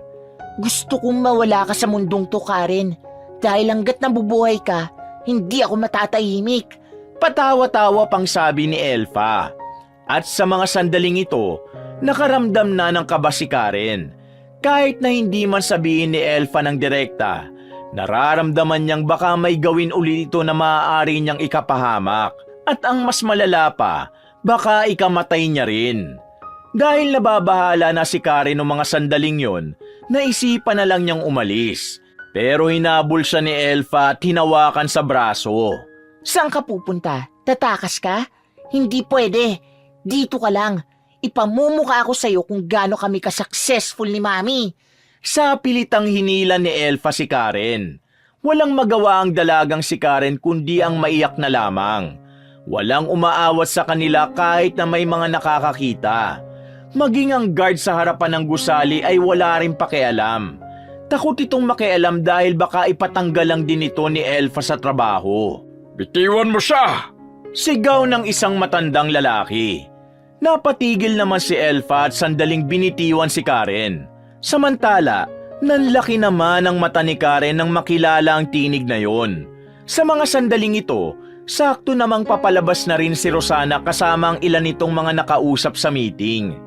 Gusto kong mawala ka sa mundong to, Karen. Dahil hanggat nabubuhay ka, hindi ako matatahimik. Patawa-tawa pang sabi ni Elfa. At sa mga sandaling ito, nakaramdam na ng kaba si Karen. Kahit na hindi man sabihin ni Elfa ng direkta, nararamdaman niyang baka may gawin ulit ito na maaari niyang ikapahamak. At ang mas malala pa, baka ikamatay niya rin. Dahil nababahala na si Karen noong mga sandaling yon, naisipan na lang niyang umalis. Pero hinabol siya ni Elfa at hinawakan sa braso. Saan ka pupunta? Tatakas ka? Hindi pwede. Dito ka lang. Ipamumuka ako sa'yo kung gaano kami ka-successful ni Mami. Sa pilitang hinila ni Elfa si Karen. Walang magawa ang dalagang si Karen kundi ang maiyak na lamang. Walang umaawat sa kanila kahit na may mga nakakakita. Maging ang guard sa harapan ng gusali ay wala rin pakialam. Takot itong makialam dahil baka ipatanggal lang din ito ni Elfa sa trabaho. Bitiwan mo siya! Sigaw ng isang matandang lalaki. Napatigil naman si Elfa at sandaling binitiwan si Karen. Samantala, nanlaki naman ang mata ni Karen nang makilala ang tinig na yon. Sa mga sandaling ito, sakto namang papalabas na rin si Rosana kasama ang ilan nitong mga nakausap sa meeting.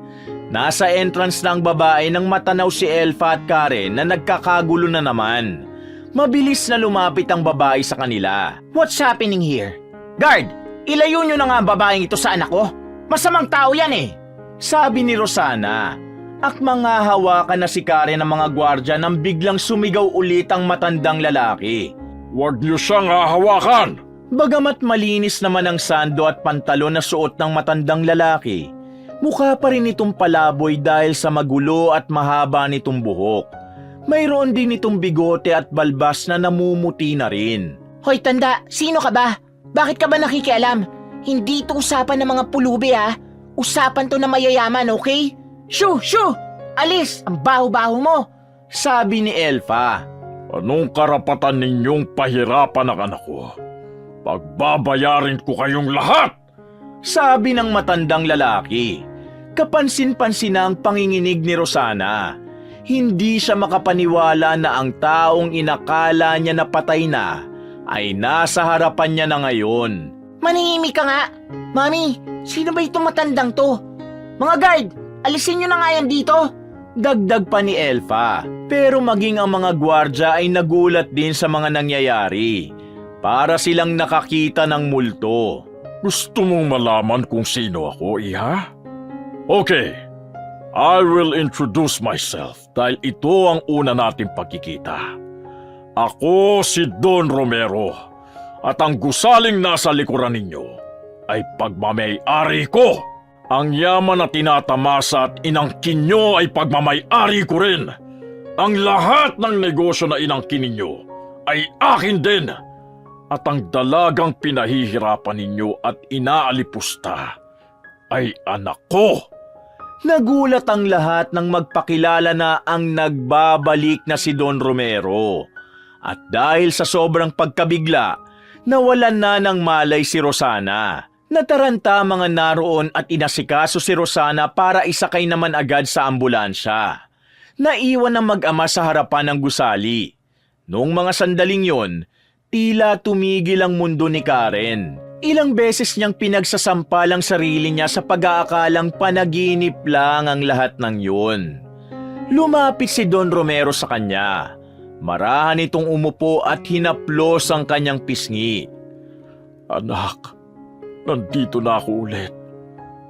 Nasa entrance ng babae nang matanaw si Elfa at Karen na nagkakagulo na naman. Mabilis na lumapit ang babae sa kanila. What's happening here? Guard, ilayo nyo na nga ang babaeng ito sa anak ko. Masamang tao yan eh. Sabi ni Rosana. Akmang hahawakan na si Karen ng mga gwardya nang biglang sumigaw ulit ang matandang lalaki. Huwag niyo siyang hahawakan! Bagamat malinis naman ang sando at pantalon na suot ng matandang lalaki, mukha pa rin itong palaboy dahil sa magulo at mahaba nitong buhok. Mayroon din itong bigote at balbas na namumuti na rin. Hoy tanda, sino ka ba? Bakit ka ba nakikialam? Hindi ito usapan ng mga pulubi ha. Usapan to na mayayaman, okay? Shoo! Shoo! Alis! Ang baho-baho mo! Sabi ni Elfa. Anong karapatan ninyong pahirapan ang anak ko? Pagbabayarin ko kayong lahat! Sabi ng matandang lalaki. Kapansin-pansin na ang panginginig ni Rosana. Hindi siya makapaniwala na ang taong inakala niya na patay na ay nasa harapan niya na ngayon. Manihimik ka nga. Mami, sino ba itong matandang to? Mga guard, alisin nyo na nga yan dito. Dagdag pa ni Elfa. Pero maging ang mga gwardya ay nagulat din sa mga nangyayari. Para silang nakakita ng multo. Gusto mong malaman kung sino ako, Iha? Okay, I will introduce myself dahil ito ang una nating pagkikita. Ako si Don Romero at ang gusaling nasa likuran ninyo ay pagmamay-ari ko. Ang yaman na tinatamasa at inangkin nyo ay pagmamay-ari ko rin. Ang lahat ng negosyo na inangkin ninyo ay akin din. At ang dalagang pinahihirapan ninyo at inaalipusta ay anak ko. Nagulat ang lahat nang magpakilala na ang nagbabalik na si Don Romero. At dahil sa sobrang pagkabigla, nawalan na ng malay si Rosana. Nataranta mga naroon at inasikaso si Rosana para isakay naman agad sa ambulansya. Naiwan ang mag-ama sa harapan ng gusali. Noong mga sandaling yon, tila tumigil ang mundo ni Karen. Ilang beses niyang pinagsasampal ang sarili niya sa pag-aakalang panaginip lang ang lahat ng yun. Lumapit si Don Romero sa kanya. Marahan itong umupo at hinaplos ang kanyang pisngi. Anak, nandito na ako ulit.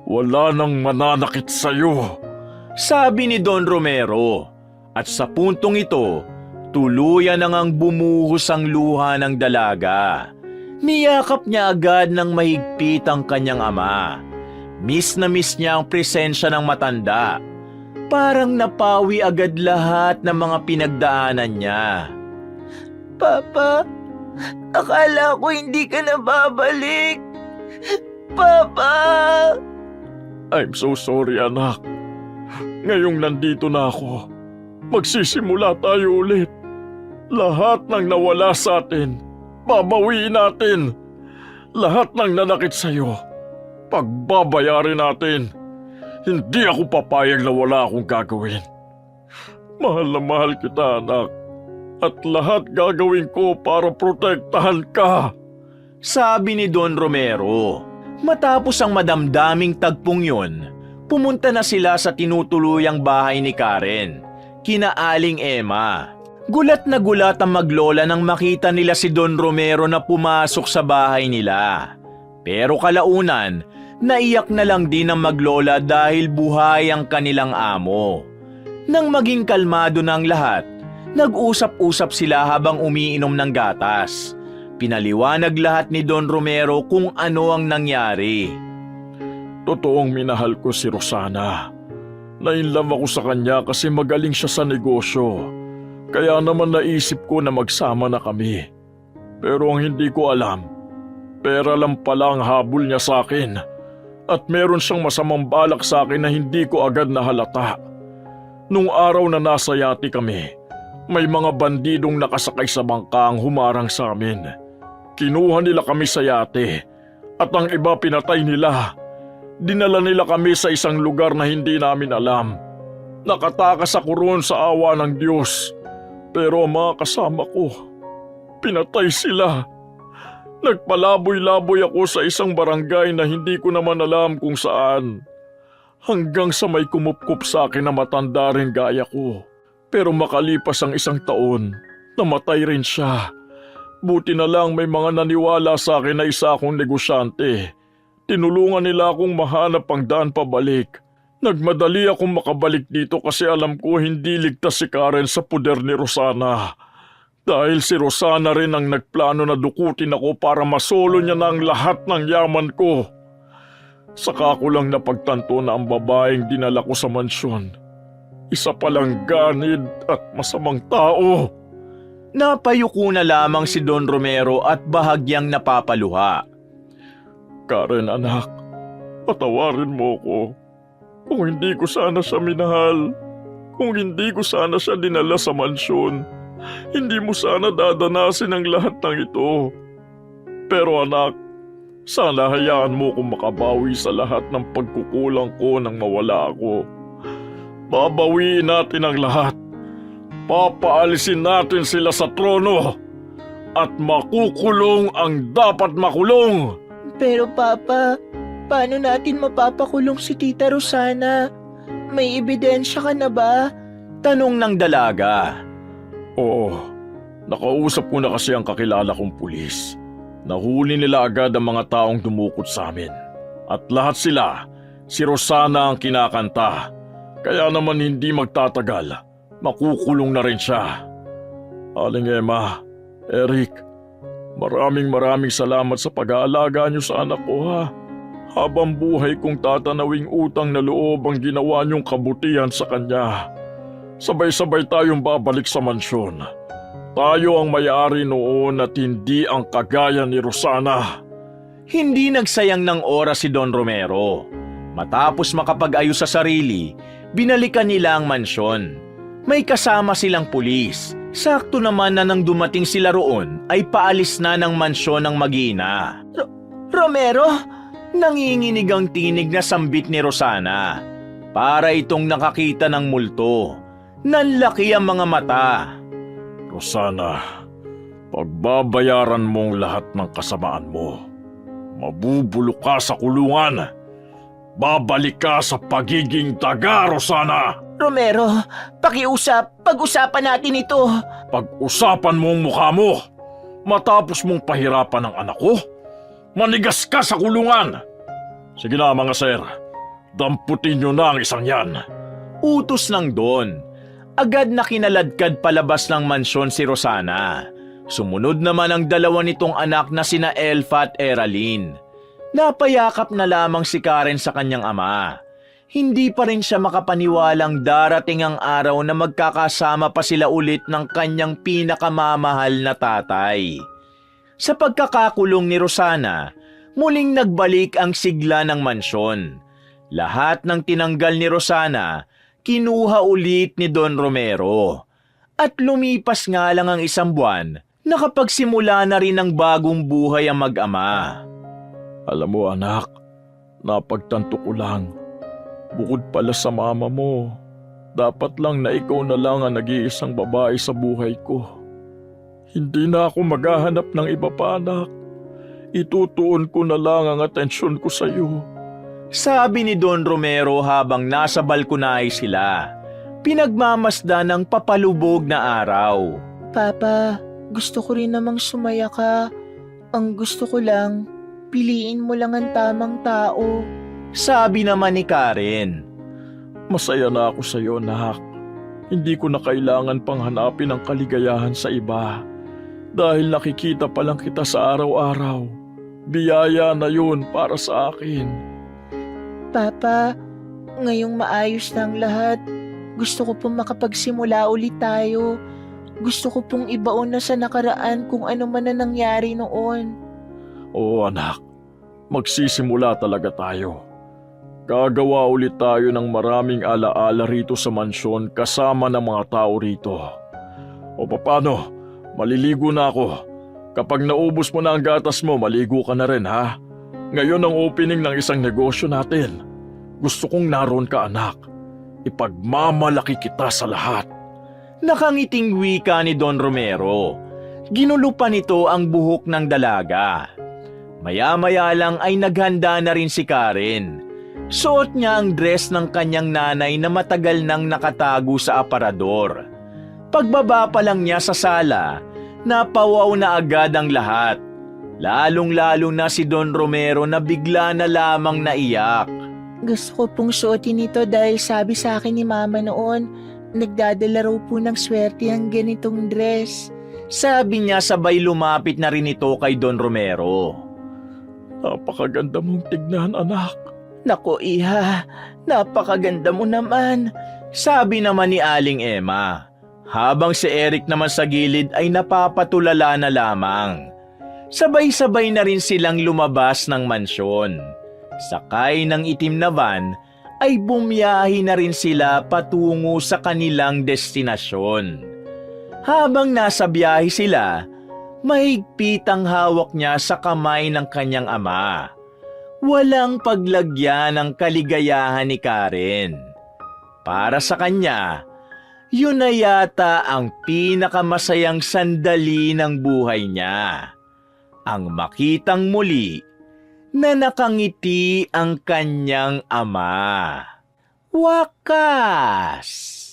Wala nang mananakit sa'yo. Sabi ni Don Romero. At sa puntong ito, tuluyan na ngang bumuhos ang luha ng dalaga. Niyakap niya agad ng mahigpit ang kanyang ama. Miss na miss niya ang presensya ng matanda. Parang napawi agad lahat ng mga pinagdaanan niya. Papa, akala ko hindi ka na babalik. Papa! I'm so sorry, anak. Ngayong nandito na ako, magsisimula tayo ulit. Lahat ng nawala sa atin, babawiin natin. Lahat ng nanakit sa'yo, pagbabayarin natin. Hindi ako papayag na wala akong gagawin. Mahal na mahal kita, anak. At lahat gagawin ko para protektahan ka. Sabi ni Don Romero. Matapos ang madamdaming tagpong yun, pumunta na sila sa tinutuluyang bahay ni Karen, kina Aling Emma. Gulat na gulat ang maglola nang makita nila si Don Romero na pumasok sa bahay nila. Pero kalaunan, naiyak na lang din ang maglola dahil buhay ang kanilang amo. Nang maging kalmado na ang lahat, nag-usap-usap sila habang umiinom ng gatas. Pinaliwanag lahat ni Don Romero kung ano ang nangyari. Totoong minahal ko si Rosana. Nainlove ako sa kanya kasi magaling siya sa negosyo. Kaya naman naisip ko na magsama na kami. Pero ang hindi ko alam, pera lang pala ang habol niya sa akin. At meron siyang masamang balak sa akin na hindi ko agad nahalata. Nung araw na nasa yate kami, may mga bandidong nakasakay sa bangka ang humarang sa amin. Kinuha nila kami sa yate at ang iba pinatay nila. Dinala nila kami sa isang lugar na hindi namin alam. Nakatakas ako roon sa awa ng Diyos. Pero ang mga kasama ko, pinatay sila. Nagpalaboy-laboy ako sa isang barangay na hindi ko naman alam kung saan. Hanggang sa may kumupkup sa akin na matanda rin gaya ko. Pero makalipas ang isang taon, namatay rin siya. Buti na lang may mga naniwala sa akin na isa akong negosyante. Tinulungan nila akong mahanap ang daan pabalik. Nagmadali akong makabalik dito kasi alam ko hindi ligtas si Karen sa puder ni Rosana. Dahil si Rosana rin ang nagplano na dukutin ako para masolo niya na ang lahat ng yaman ko. Saka ko lang napagtanto na ang babaeng dinala ko sa mansyon, isa palang ganid at masamang tao. Napayuko na lamang si Don Romero at bahagyang napapaluha. Karen, anak, patawarin mo ko. Kung hindi ko sana siya minahal, kung hindi ko sana siya dinala sa mansyon, hindi mo sana dadanasin ang lahat ng ito. Pero anak, Sana hayaan mo kong makabawi sa lahat ng pagkukulang ko nang mawala ako. Babawiin natin ang lahat. Papaalisin natin sila sa trono. At makukulong ang dapat makulong. Pero Papa, paano natin mapapakulong si Tita Rosana? May ebidensya ka na ba? Tanong ng dalaga. Oo, nakausap ko na kasi ang kakilala kong pulis. Nahuli nila agad ang mga taong dumukot sa amin. At lahat sila, si Rosana ang kinakanta. Kaya naman hindi magtatagal, makukulong na rin siya. Aling Emma, Eric, maraming salamat sa pag-aalaga niyo sa anak ko ha. Habang buhay kong tatanawing utang na loob ang ginawa niyong kabutihan sa kanya. Sabay-sabay tayong babalik sa mansyon. Tayo ang may-ari noon at hindi ang kagaya ni Rosana. Hindi nagsayang ng oras si Don Romero. Matapos makapag-ayos sa sarili, binalikan nila ang mansyon. May kasama silang pulis. Sakto naman na nang dumating sila roon ay paalis na ng mansyon ng mag-iina. Romero? Nanginginig ang tinig na sambit ni Rosana. Para itong nakakita ng multo. Nanlaki ang mga mata. Rosana, pagbabayaran mong lahat ng kasamaan mo. Mabubulok ka sa kulungan. Babalik ka sa pagiging daga, Rosana. Romero, pag-usapan natin ito. Pag-usapan mo ang mukha mo. Matapos mong pahirapan ang anak ko, manigas ka sa kulungan. Sige na mga sir, damputin nyo na ang isang yan. Utos ng Don. Agad na kinaladkad palabas ng mansyon si Rosana. Sumunod naman ang dalawa nitong anak na sina Elfa at Eraline. Napayakap na lamang si Karen sa kanyang ama. Hindi pa rin siya makapaniwalang darating ang araw na magkakasama pa sila ulit ng kanyang pinakamamahal na tatay. Sa pagkakakulong ni Rosana, muling nagbalik ang sigla ng mansyon. Lahat ng tinanggal ni Rosana, kinuha ulit ni Don Romero. At lumipas nga lang ang isang buwan, nakapagsimula na rin ng bagong buhay ang mag-ama. Alam mo anak, napagtanto ko lang. Bukod pala sa mama mo, dapat lang na ikaw na lang ang nag-iisang babae sa buhay ko. Hindi na ako maghahanap ng iba pa anak. Itutuon ko na lang ang atensyon ko sa iyo. Sabi ni Don Romero habang nasa balkonahe sila. Pinagmamasda ng papalubog na araw. Papa, gusto ko rin namang sumaya ka. Ang gusto ko lang, piliin mo lang ang tamang tao. Sabi naman ni Karen. Masaya na ako sa iyo, anak. Hindi ko na kailangan pang hanapin ang kaligayahan sa iba. Dahil nakikita pa lang kita sa araw-araw. Biyaya na yun para sa akin. Papa, ngayong maayos na ang lahat, gusto ko pong makapagsimula ulit tayo. Gusto ko pong ibaon na sa nakaraan kung ano man na nangyari noon. Oo anak, magsisimula talaga tayo. Gagawa ulit tayo ng maraming alaala rito sa mansyon kasama ng mga tao rito. O paano, maliligo na ako. Kapag naubos mo na ang gatas mo, maligo ka na rin ha. Ngayon ang opening ng isang negosyo natin. Gusto kong naroon ka anak. Ipagmamalaki kita sa lahat. Nakangiting wika ni Don Romero. Ginulo pa nito ang buhok ng dalaga. Maya-maya lang ay naghanda na rin si Karen. Suot niya ang dress ng kanyang nanay na matagal nang nakatago sa aparador. Pagbaba pa lang niya sa sala, napawaw na agad ang lahat. Lalong-lalo na si Don Romero na bigla na lamang naiyak. Gusto ko pong suotin ito dahil sabi sa akin ni Mama noon, nagdadala raw po ng swerte ang ganitong dress. Sabi niya sabay lumapit na rin ito kay Don Romero. Napakaganda mong tignan anak. Nako iha, napakaganda mo naman. Sabi naman ni Aling Emma. Habang si Eric naman sa gilid ay napapatulala na lamang. Sabay-sabay na rin silang lumabas ng mansyon. Sakay ng itim na van ay bumiyahe na rin sila patungo sa kanilang destinasyon. Habang nasa biyahe sila, Mahigpit ang hawak niya sa kamay ng kanyang ama. Walang paglagyan ng kaligayahan ni Karen. Para sa kanya, yun na yata ang pinakamasayang sandali ng buhay niya. Ang makitang muli na nakangiti ang kanyang ama. Wakas!